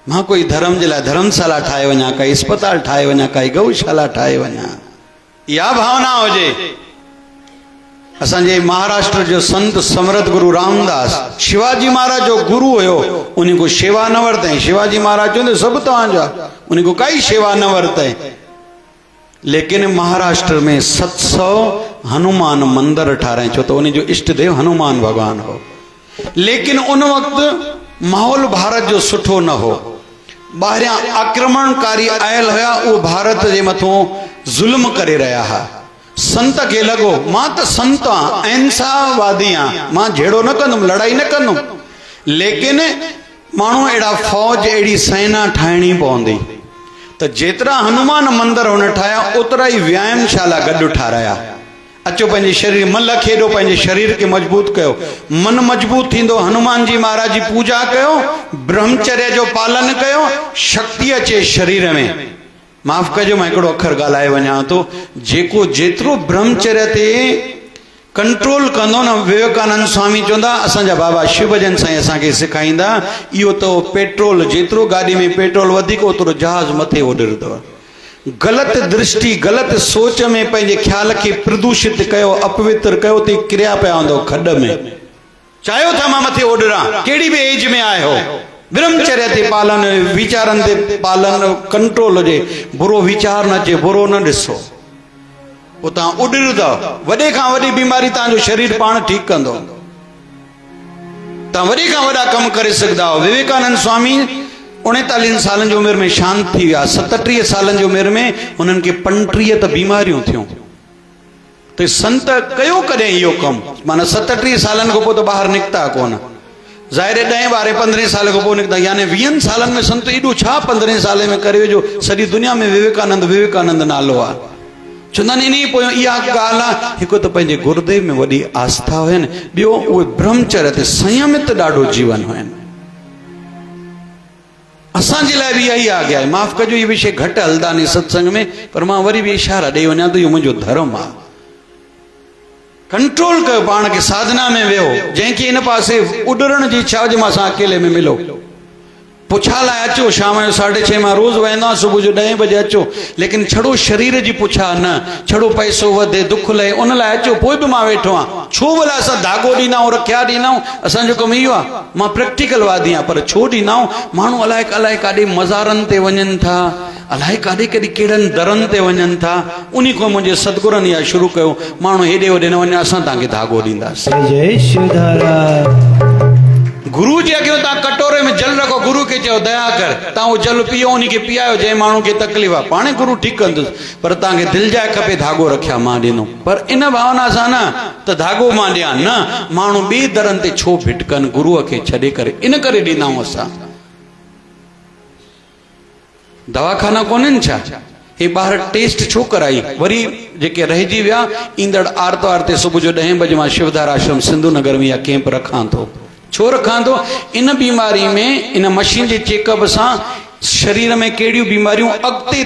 मां कोई धर्म जे लाइ धर्मशाला ठाहे वञा, काई अस्पताल ठाहे वञा, काई गौशाला ठाहे वञा, इहा भावना हुजे। असांजे महाराष्ट्र जो संत समर्थ गुरु रामदास शिवाजी महाराज जो गुरु हुयो, उन्हीं को शेवा न वरतई। शिवाजी महाराज चवंदे सभु तव्हांजा, उन्हीं को काई शेवा न वरतई। लेकिन महाराष्ट्र में 700 हनुमान मंदिर ठाराई, छो तो उन्हीं जो इष्ट देव हनुमान भगवान हो। लेकिन उन वक्त माहौल भारत जो सुठो न हो, ॿाहिरियां आक्रमणकारी आयल हुया, उहो भारत जे मथां ज़ुल्म करे रहिया हुआ। संत खे लॻो मां त संत आहियां, अहिंसावादी आहियां, मां झेड़ो न कंदुमि, लड़ाई न कंदुमि। लेकिन माण्हू अहिड़ा फौज, अहिड़ी सेना ठाहिणी पवंदी। त जेतिरा हनुमान मंदिर हुन ठाहिया, ओतिरा ई व्यायामशाला गॾु ठाराया। अचो पंहिंजे शरीर मल खेॾो, पंहिंजे शरीर खे मजबूत कयो, मन मजबूत थींदो। हनुमान जी महाराज जी पूजा कयो, ब्रह्मचर्य जो पालन कयो, शक्ति अचे शरीर में। माफ़ कजो मां हिकिड़ो अखर ॻाल्हाए वञा थो, जेको जेतिरो ब्रह्मचर्य ते कंट्रोल कंदो न, विवेकानंद स्वामी चवंदा, असांजा बाबा शिवभजन साईं असांखे सेखारींदा, इहो त पेट्रोल, जेतिरो गाॾी में पेट्रोल वधीक ओतिरो जहाज़ मथे उॾरंदो। ग़लति दृष्टि, ग़लति सोच में पंहिंजे ख़्याल खे प्रदूषित कयो, अपवित्र कयो, त किरिया पिया हूंदो खॾ में। चाहियो था मां मथे उॾरां, कहिड़ी बि एज में आयो, ब्रह्मचर्य ते पालन, वीचारनि ते पालन, कंट्रोल हुजे, बुरो वीचार न अचे, बुरो न ॾिसो, पोइ तव्हां उॾरंदव। वॾे खां वॾी बीमारी तव्हांजो शरीर पाण ठीकु कंदो, तव्हां वॾे खां वॾा कमु करे सघंदा हो। विवेकानंद स्वामी 39 सालनि जी उमिरि में शांत थी विया। 37 सालनि जी उमिरि में हुननि खे 35 बीमारियूं थियूं। त संत कयो कॾहिं इहो कमु, माना 37 सालनि खां पोइ त ॿाहिरि निकिता कोन, ज़ाहिर 10, 12, 15 साल खां पोइ निकिता, यानी 20 सालनि में संत एॾो छा 15 साल में करे जो सॼी दुनिया में विवेकानंद विवेकानंद नालो आहे। चवंदा आहिनि इन पोइ इहा ॻाल्हि आहे, हिकु त पंहिंजे गुरुदेव में वॾी आस्था हुयनि, ॿियो उहे ब्रह्मचर्य ते संयमित ॾाढो जीवन हुयनि। असांजे लाइ बि इहा ई आज्ञा आहे। माफ़ कजो इहे विषय घटि हलंदा आहिनि सत्संग में, पर मां वरी बि इशारा ॾेई वञा थो, इहो मुंहिंजो धर्म आहे। कंट्रोल कयो पाण खे, साधना में वियो, जंहिंखे इन पासे उॾरण जी इच्छा हुजे, मां सां अकेले में मिलो, पुछा लाइ अचो, शाम जो 6:30 मां रोज़ वेंदो आहियां, सुबुह जो 10 बजे अचो, लेकिन छड़ो शरीर जी पुछा न, छड़ो पैसो वधे, दुख लहे, उन लाइ अचो, पोइ बि मां वेठो आहियां। छो भला असां धागो ॾींदा आहियूं, रखिया ॾींदा आहियूं, असांजो कमु इहो आहे। मां प्रैक्टिकल वादी आहियां, पर छो ॾींदा आहियूं? माण्हू अलाए काॾे मज़ारनि ते वञनि था, अलाए काॾे कॾहिं कहिड़नि दरनि ते वञनि था। उन खां मुंहिंजे सतगुरनि इहा शुरू कयो, माण्हू हेॾे होॾे न वञे, असां तव्हांखे धागो ॾींदासीं। जय शिवधारा। गुरु जे अॻियां तव्हां कटोरे में जल रखो, गुरु खे चयो दया कर, तव्हां उहो जल पीओ, उन खे पीआयो, जंहिं माण्हू खे तकलीफ़ आहे, पाणे गुरु ठीकु कंदुसि। पर तव्हांखे दिलि जाए खपे, धागो रखिया मां ॾिनो, पर इन भावना सां न त धागो मां ॾियां न। माण्हू ॿिए दरनि ते छो भिटकनि, गुरुअ खे छॾे करे, इन करे ॾींदा आहियूं असां। दवाखाना कोन्हनि छा? हे ॿार टेस्ट छो कराई? वरी जेके रहिजी विया, ईंदड़ आर्तवार ते सुबुह जो 10 बजे मां शिवधारा आश्रम सिंधु नगर में इहा कैंप रखां थो। छो रखां थो? इन बीमारी में, इन मशीन जे चेकअप सां शरीर में कहिड़ियूं बीमारियूं अॻिते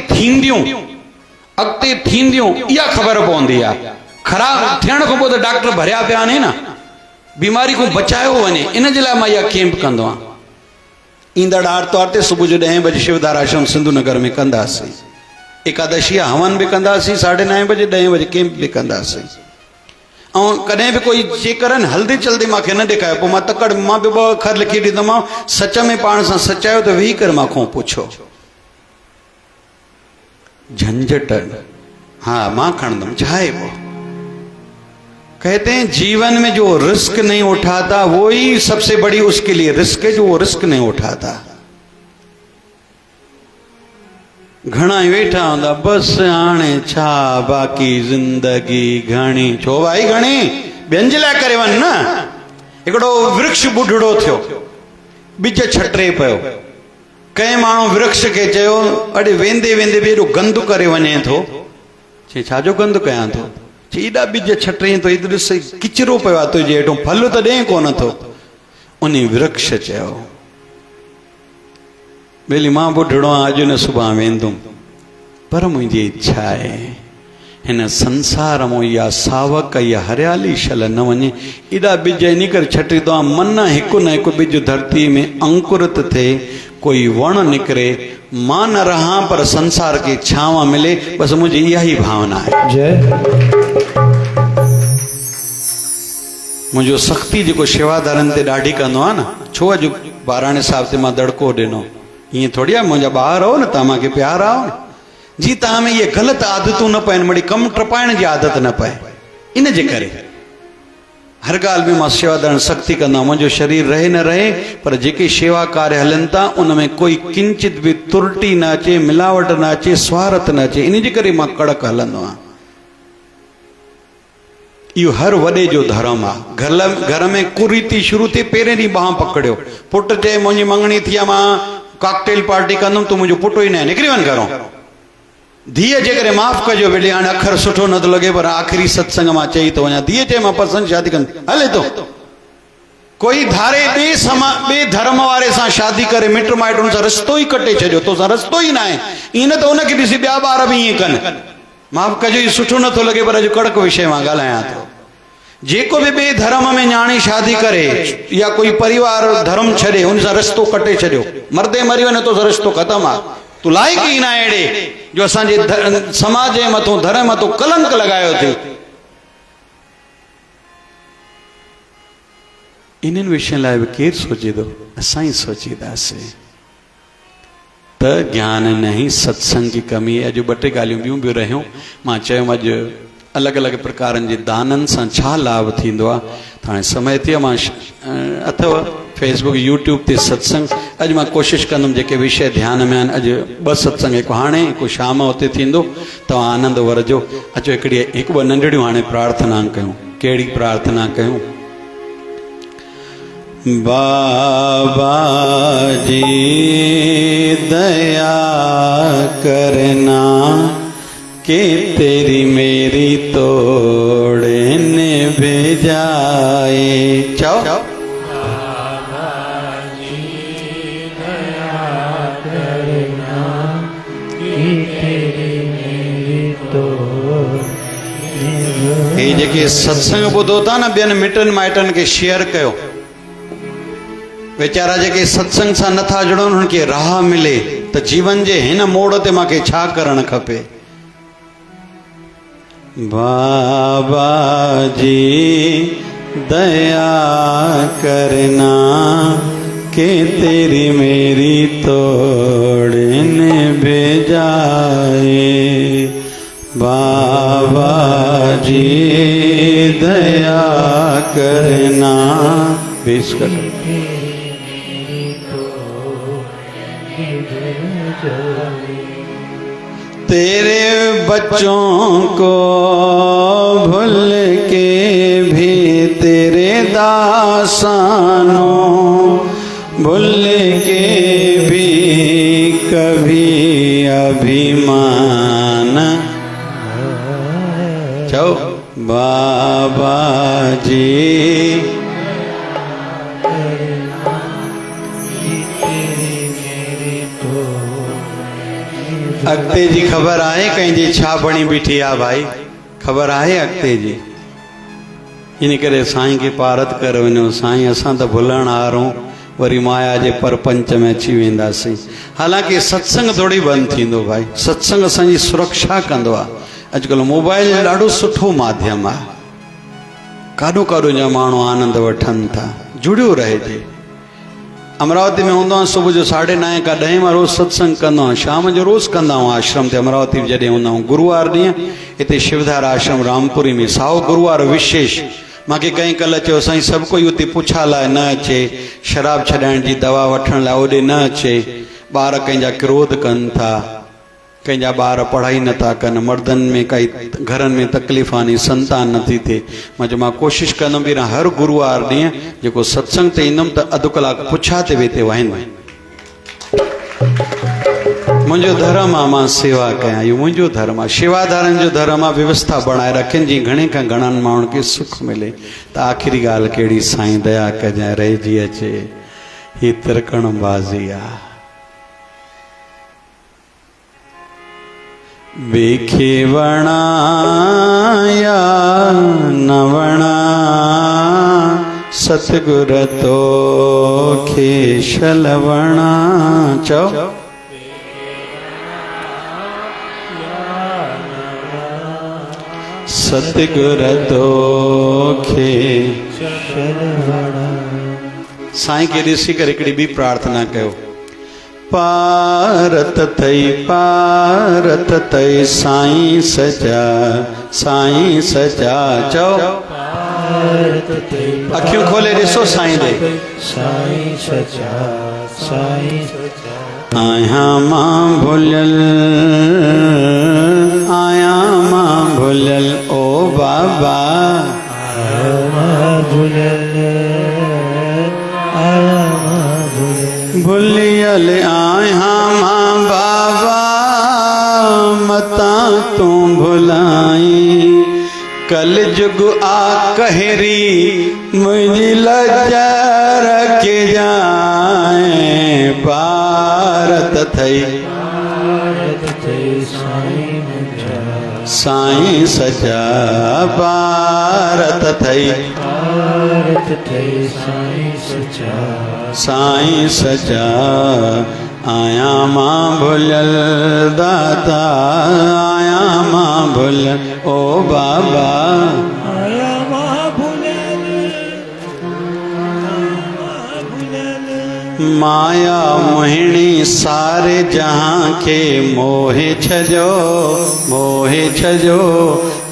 थींदियूं इहा ख़बर पवंदी आहे। ख़राब थियण खां पोइ त डॉक्टर भरिया पिया आहिनि न, बीमारी को बचायो वञे, इन जे लाइ मां इहा कैंप कंदो आहियां। ईंदड़ आर्तवार ते सुबुह जो 10 बजे शिवधारा आश्रम सिंधु नगर में कंदासीं। एकादशी हवन बि कंदासीं 9:30 बजे, 10 बजे कैंप बि कंदासीं। ऐं कॾहिं बि कोई चेकरनि हल्दी चलदी मूंखे न ॾेखारियो, पोइ मां तकड़, मां बि 2 अखर लिखी ॾींदोमांव, सच में पाण सां सचायो त वेही करे मूंखां पुछो। झंझट हाँ मां खणंदुमि, छा आहे वो? कहते हैं जीवन में जो रिस्क नहीं उठाता वो ही सबसे बड़ी उसके लिए रिस्क है, जो वो रिस्क नहीं उठाता। घणा वेठा हूंदा, बस हाणे छा बाक़ी जिंदगी घणी। छो भाई घणी? ॿियनि जे लाइ करे वञ न, हिकिड़ो वृक्ष बुढड़ो थियो, ॿिज छटे पियो। कंहिं माण्हू वृक्ष खे चयो, अड़े वेंदे वेंदे बि एॾो गंदु करे वञे थो। चई छाजो गंदु कयां थो? चई एॾा ॿिज छटे थो, हेॾो ॾिस किचिरो पियो आहे तुंहिंजे हेठो, फल त ॾे कोन थो। उन वृक्ष चयो, भली मां बुढड़ो आहियां, अॼु न सुभाणे वेंदुमि, पर मुंहिंजी इच्छा आहे हिन संसार में इहा सावक इहा हरियाली शल न वञे। एॾा ॿिज इन करे छटींदो आहे, मन हिकु न हिकु ॿिज धरती में अंकुरित थिए, कोई वण निकिरे, मां न रहां पर संसार खे छांव मिले। बस मुंहिंजी इहा ई भावना आहे। जय मुंहिंजो सख़्ती जेको शेवादारनि ते ॾाढी कंदो आहे न, छो अॼु बाराणे साहिब ते मां दड़को ॾिनो, ईअं थोरी आहे मुंहिंजा ॿार हो न, तव्हां मूंखे प्यार आओ न, जी तव्हां में इहे ग़लति आदतूं न पवनि, वरी कमु टपाइण जी आदत न पए। इन जे करे हर ॻाल्हि में मां शेवादारन सख़्ती कंदो आहियां, मुंहिंजो शरीर रहे न रहे, पर जेके शेवा कार्य हलनि था उन में कोई किंचित बि तुरटी न अचे, मिलावट न अचे, स्वार्थ न अचे। इन जे करे मां कड़क हलंदो आहियां। इहो हर वॾे जो धर्म आहे। घर में कुरीति शुरू थी, पहिरें ॾींहुं बांह पकड़ियो, पुटु चए मुंहिंजी मंगणी थी आहे, मां कॉकटेल पार्टी कंदुमि, तूं मुंहिंजो पुटु ई न आहे, निकिरी वञ घरों। धीअ जे करे माफ़ कजो, भले हाणे अखर सुठो नथो लॻे, पर आख़िरी सत्संग मां चई थो वञा, धीअ चए मां पसंदि शादी कंदी, हले थो। कोई धारे ॿिए धर्म वारे सां शादी करे मिट माइटुनि सां रिश्तो ई कटे छॾियो, तोसां रिश्तो ई न आहे। ईअं न त उनखे ॾिसी ॿिया ॿार बि ईअं कनि। माफ़ कजो, इहो सुठो नथो लॻे, पर अॼु कड़क विषय मां ॻाल्हायां थो। जेको बि ॿिए धर्म में न्याणी शादी करे या कोई परिवार धर्म छॾे, उन सां रिश्तो कटे छॾियो, मर्दे मरी वञे तो रिश्तो ख़तमु आहे। तूं लाइक़ ई न आहे अहिड़े जो असांजे समाज जे मथां धर्म मथां कलंक लॻायो थी। इन्हनि विषयनि लाइ बि केरु सोचे थो? असां ई सोचींदासीं त ज्ञान न ई सत्संग जी कमी। अॼु ॿ टे ॻाल्हियूं ॿियूं बि रहियूं। मां चयुमि अॼु अलॻि अलॻि प्रकारनि जे दाननि सां छा लाभ थींदो आहे। हाणे समय ते मां अथव फेसबुक यूट्यूब ते सत्संग। अॼु मां कोशिशि कंदुमि जेके विषय ध्यान में आहिनि। अॼु 2 सत्संग, हिकु हाणे हिकु शाम हुते थींदो, तव्हां आनंद वठिजो। अचो हिकु ॿ नंढड़ियूं हाणे प्रार्थना कयूं। कहिड़ी प्रार्थना कयूं? बाबा जी दया करना कि तेरी मेरी तोड़े निभ जाए। चाओ बाबा जी दया करना कि तेरी मेरी तोड़ निभ। ये जेके सत्संग ॿुधो था न, ॿियनि मिटनि माइटनि खे शेयर कयो। वीचारा जेके सत्संग सां नथा जुड़नि, उन्हनि खे राह मिले त जीवन जे हिन मोड़ ते मूंखे छा करणु खपे। बाबा जी दया करना कि तेरी मेरी तोड़ निभ जाए। बाबा जी दया करना। बीस कर तेरे बच्चों को भूल के भी तेरे दासानों भूल के भी कभी अभिमान। चलो बाबा जी अॻिते जी ख़बर आहे कंहिंजी छा बणी बीठी आहे भाई? ख़बर आहे अॻिते जी? इन करे साईं खे पारत करे वञो। साईं असां त भुलण हारूं, वरी माया जे परपंच में अची वेंदासीं। हालांकि सत्संग थोड़ी बंदि थींदो भाई। सत्संग असांजी सुरक्षा कंदो आहे। अॼुकल्ह मोबाइल ॾाढो सुठो माध्यम आहे। काॾो काॾो जा माण्हू आनंद वठनि था। जुड़ियो रहिजे। अमरावती में हूंदो आहियां, सुबुह जो 9:30 खां 10 मां रोज़ सत्संग कंदो आहियां। शाम जो रोज़ कंदा आहियूं आश्रम ते। अमरावती में जॾहिं हूंदा आहियूं गुरुवार ॾींहुं हिते शिवधार आश्रम रामपुरी में साओ गुरुवार विशेष। मूंखे कंहिं कल्ह चयो साईं सभु कोई उते पुछा लाइ न अचे, शराब छॾाइण जी दवा वठण लाइ ओॾे न अचे, ॿार कंहिंजा क्रोध कनि था। कंहिंजा ॿार पढ़ाई नथा कनि, मर्दनि में काई घरनि में तकलीफ़ आनी, संतान नथी थिए। मां कोशिशि कंदुमि भी हर गुरुवार ॾींहुं जेको सत्संग ते ईंदुमि त अधु कलाकु पुछा ते वेते वाहींदुमि। मुंहिंजो धर्म आहे, मां सेवा कयां, इहो मुंहिंजो धर्म आहे। शेवादारनि जो धर्म आहे व्यवस्था बणाए रखनि जी घणे खां घणनि माण्हुनि खे सुख मिले। त आख़िरी ॻाल्हि कहिड़ी, साईं दया कजांइ रहिजी अचे, ही तिरकण बाज़ी आहे। वेखे वणा या न वणा, सतगुर तो खे शल वणा। चओ सतगुर तो खे शल वणा। साईं खे ॾिसी करे हिकिड़ी ॿी प्रार्थना कयो। पारत थई साईं सचा, साईं सचा। चओ अखियूं खोले ॾिसो साईं ॾे। साईं सचा, साईं सचा। आया मां भुलियल, आया मां भुलियल ओ बाबा, आया मां भुलियल, आया मां भुलियल। भुलियल आया मां बाबा, मता तूं भुलाई। कल जुग आ कहरी, मुझी लज्जा रख जाए। पारत थई साईं सचा, पारत थई साईं सचा, साईं सचा। आया मां भुलियल दाता, आया मां भुलियल ओ बाबा, आया मां भुलियल, माया मोहिणी सारे जहां के मोहे छजो, मोहे छजो।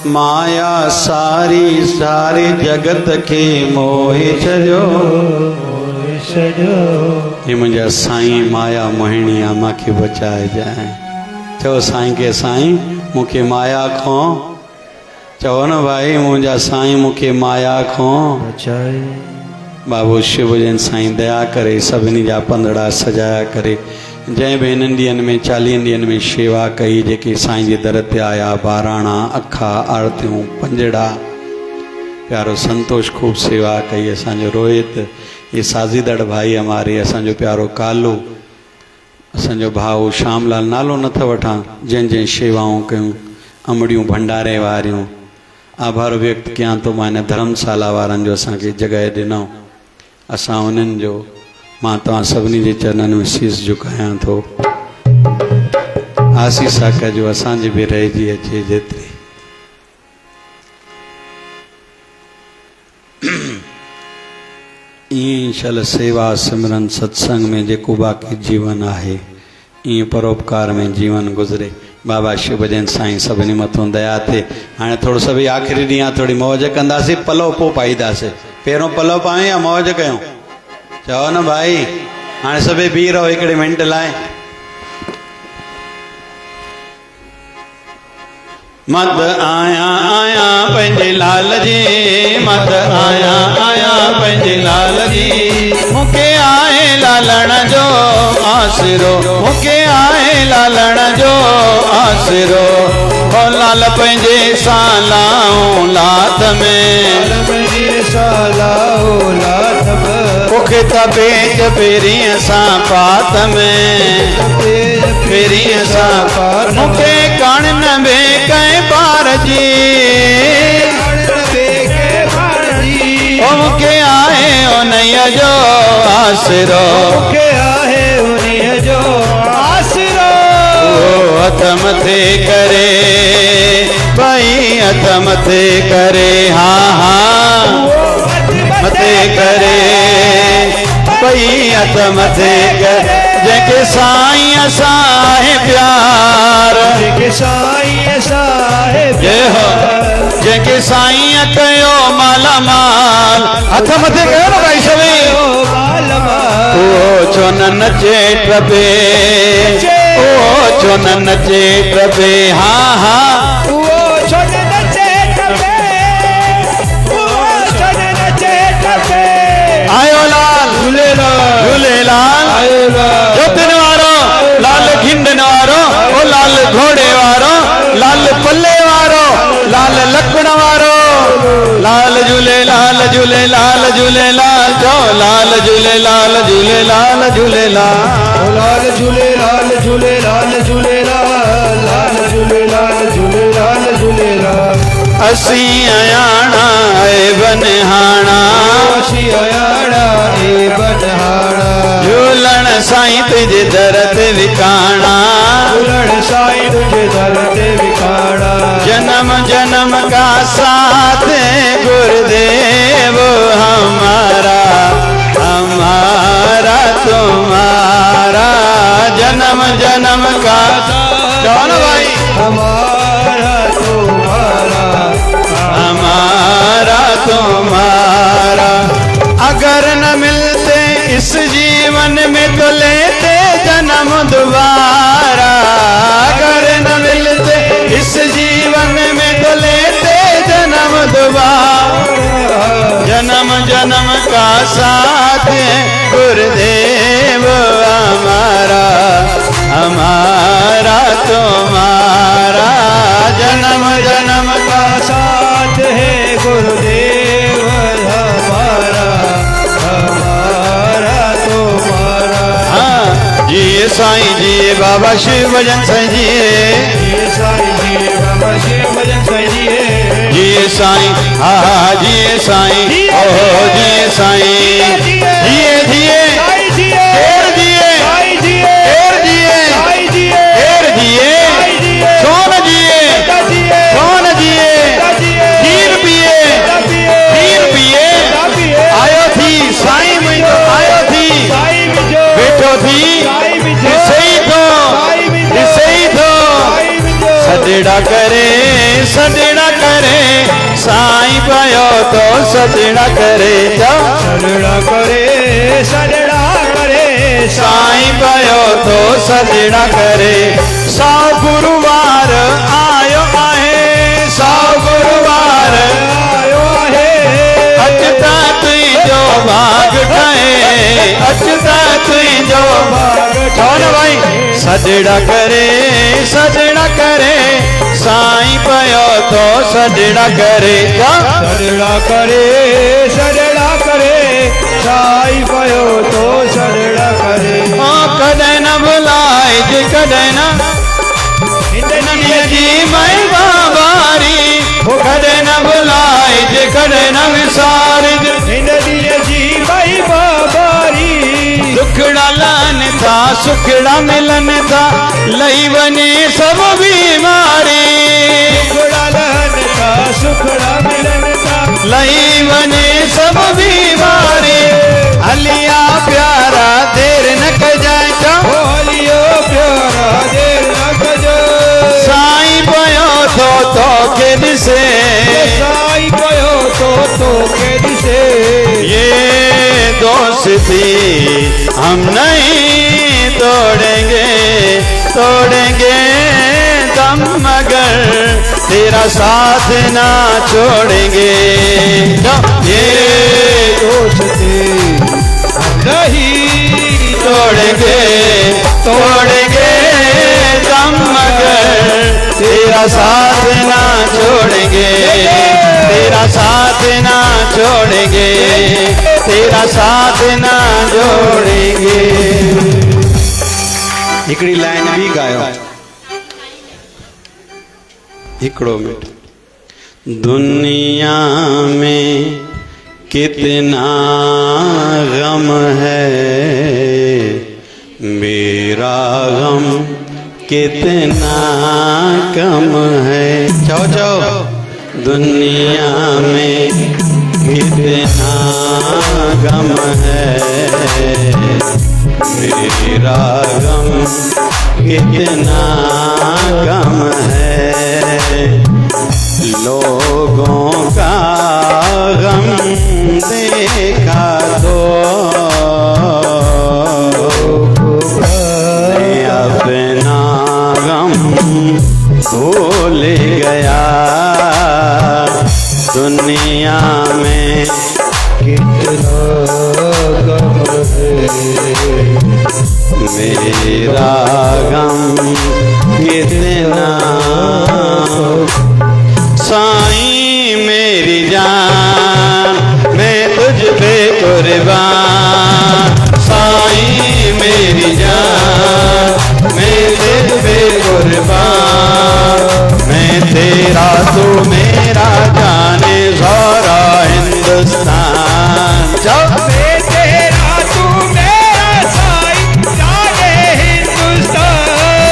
माया सारी सारे जगत के मोहे छजो, मोहे छजो। ये मुंहिंजा साईं माया मोहिणी आहे, मूंखे बचाए जाए। चओ साईं खे, साईं मूंखे माया खां, चओ न भाई मुंहिंजा साईं मूंखे माया खां बचाए। बाबू शिव जन साईं दया करे सभिनी जा पंदड़ा सजाया करे। जंहिं बि हिननि ॾींहंनि में 40 ॾींहंनि में शेवा कई, जेके साईं जे दर ते आया, बाराणा अखा आरतियूं पंजड़ा, प्यारो संतोष खूब सेवा कई। असांजो रोहित, ये साज़ीदड़ भाई हमारे, असांजो प्यारो कालू, असांजो भाऊ श्यामलाल, नालो नथा वठां, जंहिं जंहिं शेवाऊं कयूं, अमड़ियूं भंडारे वारियूं। आभार व्यक्त कयां थो मां हिन धर्मशाला वारनि जो असांखे जॻह ॾिनो, असां उन्हनि जो, मां तव्हां सभिनी जे चरणनि में शीस झुकायां थो। आसीसा कजो असांजी बि रहिजी अचे जेतिरी। ईअं शल सेवा सिमरन सत्संग में जेको बाक़ी जीवन आहे, ईअं परोपकार में जीवन गुज़रे। बाबा शिवजन साईं सभिनी मथां दया थिए। हाणे थोरो सभई आख़िरी ॾींहुं आहे, थोरी मौज कंदासीं, पलव पोइ पाईंदासीं। पहिरियों पलव पायूं या मौज कयूं? चओ न भाई। हाणे सभई बीह रहो हिकिड़े मिंट लाइ। मद आया आया पंहिंजे लाल जी, मद आया आया पंहिंजे लाल जी। मूंखे आहे लालण जो आसिरो, मूंखे आहे लालण जो आसिरो। ओ लाल पंहिंजे सालाऊं लात में, पंहिंजे सालाऊं लात में। मूंखे त पेज पेरीअ सां पात में, पेरीअ सां पात। मूंखे कण न बे कंहिं पार जी, ओ मूंखे आहे उन्हीअ जो आसिरो, मूंखे आहे उन्हीअ जो आसिरो। ओ हथ मथे करे भई, हथ मथे करे, हा हा मथे करे भई, हथ मथे करे। जंहिंखे साईं सां आहे प्यार, जंहिंखे साईं सां आहे जय हो, जंहिंखे साईं कयो माला माल। हथ मथे कयो न भाई सभी, माल माल। ओ छो न नचे टपे, ओ चुन नचे टपे हाँ हाँ वो चुन नचे टपे, वो चुन नचे टपे। आयो लाल झूलेलाल झूलेलाल आयो लाल जोतिन वारो लाल खिंडन वारो ओ लाल घोड़े वारो लाल पल्ले वारो लाल लकड़ वारो लाल झूलेलाल झूलेलाल झूलेलाल जो लाल झूलेलाल झूलेलाल झूलेलाल लाल झूलेलाल झूलेलाल झूलेलाल लाल झूलेलाल झूलेलाल झूलेलाल। असी अयाणा है बनहाणा असी अयाणा ए बनहाणा झूलण साईं तुझे दरद विकाणा झूलण साईं तुझे दरद विकाणा। जन्म जन्म का साथ गुरुदेव हमारा हमारा तुम्हारा जन्म जन्म का कौन भाई हमारा तुम्हारा हमारा तुम्हारा। अगर न मिलते इस जीवन में तो लेते जन्म दोबारा अगर न मिलते इस जीवन में तो लेते जन्म दोबारा जन्म जन्म का साथ गुरुदेव हमारा हमारा तुम्हारा जन्म जन्म का साथ है गुरुदेव हमारा हमारा तुम्हारा। हाँ जिए साईं जिए बाबा शिव भजन सजिए जिए साईं जिए बाबा शिव भजन सजिए जिए साईं हाँ जिए साईं ओहो जिए साईं जिए जिए साईं जिए ढेर जिए साईं जिए ढेर जिए साईं जिए ढेर जिए साईं जिए सोन जिए जिए सोन जिए खीर पिए खीर पिए आयो थी साईं मुझो आयो थी साईं मिजो बैठो थी साईं मिजो सही तो साईं मिजो सही तो साईं मिजो सजड़ा करे साईं पायो तो सजड़ा करे जाओ सजड़ा करे साईं पायो तो सजड़ा करे। सौ गुरुवार आयो आहे सौ गुरुवार आयो है अचता तुई जो भाग ठहे अचता तुई जो भाग ठहे भाई सजड़ा करे साईं पयो तो सजड़ा करे सजड़ा करे साईं पयो तो सजड़ा करे। ओ कदे न बुलाए जे कदे न जी मैं बाबारी कदे न बुलाए जे कदे न विसार जी भाई बाबारी दुखड़ा लन था सुखड़ा मिलन था लई बने सब बीमारी सुखड़ा मिलन था लई बने सब बीमारी हलिया प्यारा देर न कजाए बोलियो प्यारा देर न कजो साईं पयो तो के दिसे साईं पयो तो के दिसे ये दोस्ती हम नहीं तोड़ेंगे दम मगर तेरा साथ ना छोड़ेंगे ये दोस्ती हम नहीं तोड़ेंगे दम मगर तेरा साथ ना छोड़ेंगे तेरा साथ ना छोड़ेंगे तेरा साथ ना जोड़ेंगे। हिकड़ी लाइन भी गायो हिकड़ो मिनट। दुनिया में कितना गम है मेरा गम कितना कम है जाओ जाओ दुनिया में कितना गम है मेरा गम कितना कम है लोगों का गम देखा तो अपना मेरा गम कितना साईं मेरी जान मैं तुझ पे कुर्बान साईं मेरी जान मैं तुझ पे कुर्बान मैं तेरा तू मेरा जाने सारा हिंदुस्तान जब मैं तेरा तू मेरा साईं जाने हिंदुस्तान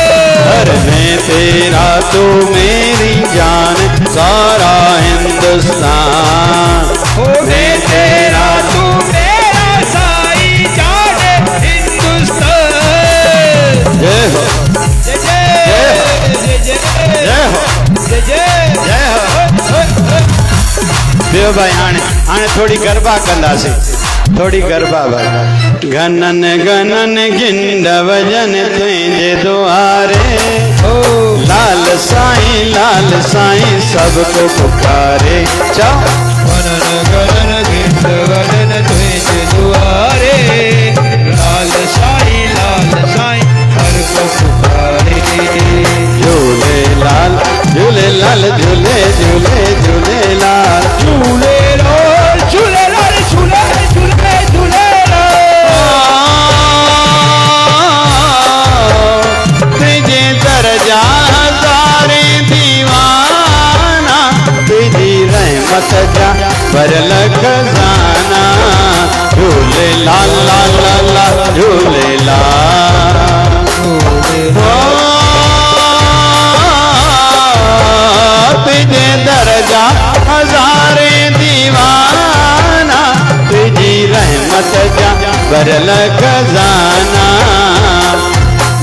मैं तेरा तू मेरी जान सारा हिंदुस्तान ओ मैं तेरा तू मेरा साईं जाने हिंदुस्तान जय हो जय जय जय जय हो जय जय जय हो देव भाई हाणे थोड़ी गरबा कंदासीं थोड़ी गरबा भाई गनन गनन गिंड वजन तुझे दुआरे लाल साईं सबको पुकारे चao गणन गणन गिंड वजन तुझे दुआरे लाल साईं हर को पुकारे झूले लाल झूले लाल झूले झूले झूले लाल झूले लाल झूले लाल झूले झूले झूले तुझे दरजा सारे दीवाना तुझी रहमत जा भरल खजाना झूले लाल लाल लाल लाल झूले लाल तुझे दरजा हजारे दीवाना तुझी रहमत जा भरल खजाना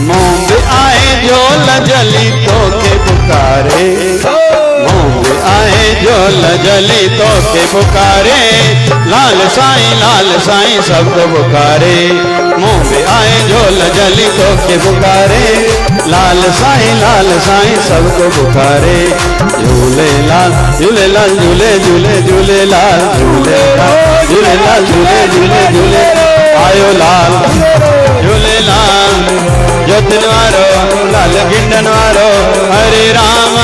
मुंह आए झोल जली तो के पुकारे मुंह आए झोल जली तो के पुकारे लाल साईं सबको पुकारे मुंह आए झोल जली तो के पुकारे लाल साईं सबको पुकारे झूले लाल झूले लाल झूले झूले झूले लाल झूले लाल झूले लाल झूले झूले झूले आयो लाल झूले लाल जोतन वारो लाल गिंडन वारो हरे राम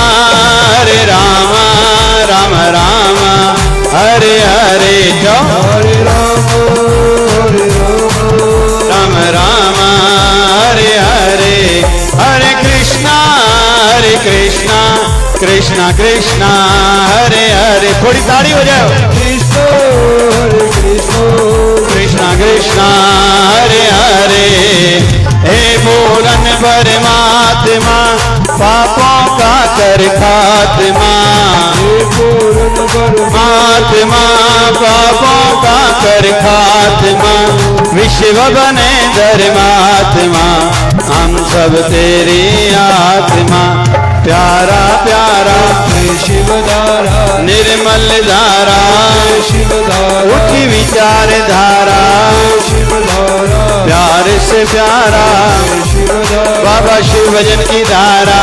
राम राम हरे हरे जो हरे राम राम हरे हरे हरे कृष्णा कृष्णा कृष्णा हरे हरे थोड़ी ताड़ी हो जाओ कृष्णा कृष्णा हरे हरे हे पूरन परमात्मा पापों का कर खात्मा महात्मा पापों का कर खात्मा विश्व बने धर्मात्मा हम सब तेरी आत्मा प्यारा प्यारा शिवधारा निर्मल धारा शिवधारा उठी विचार धारा शिवधारा प्यार से प्यारा शिवधारा बाबा शिव भजन की धारा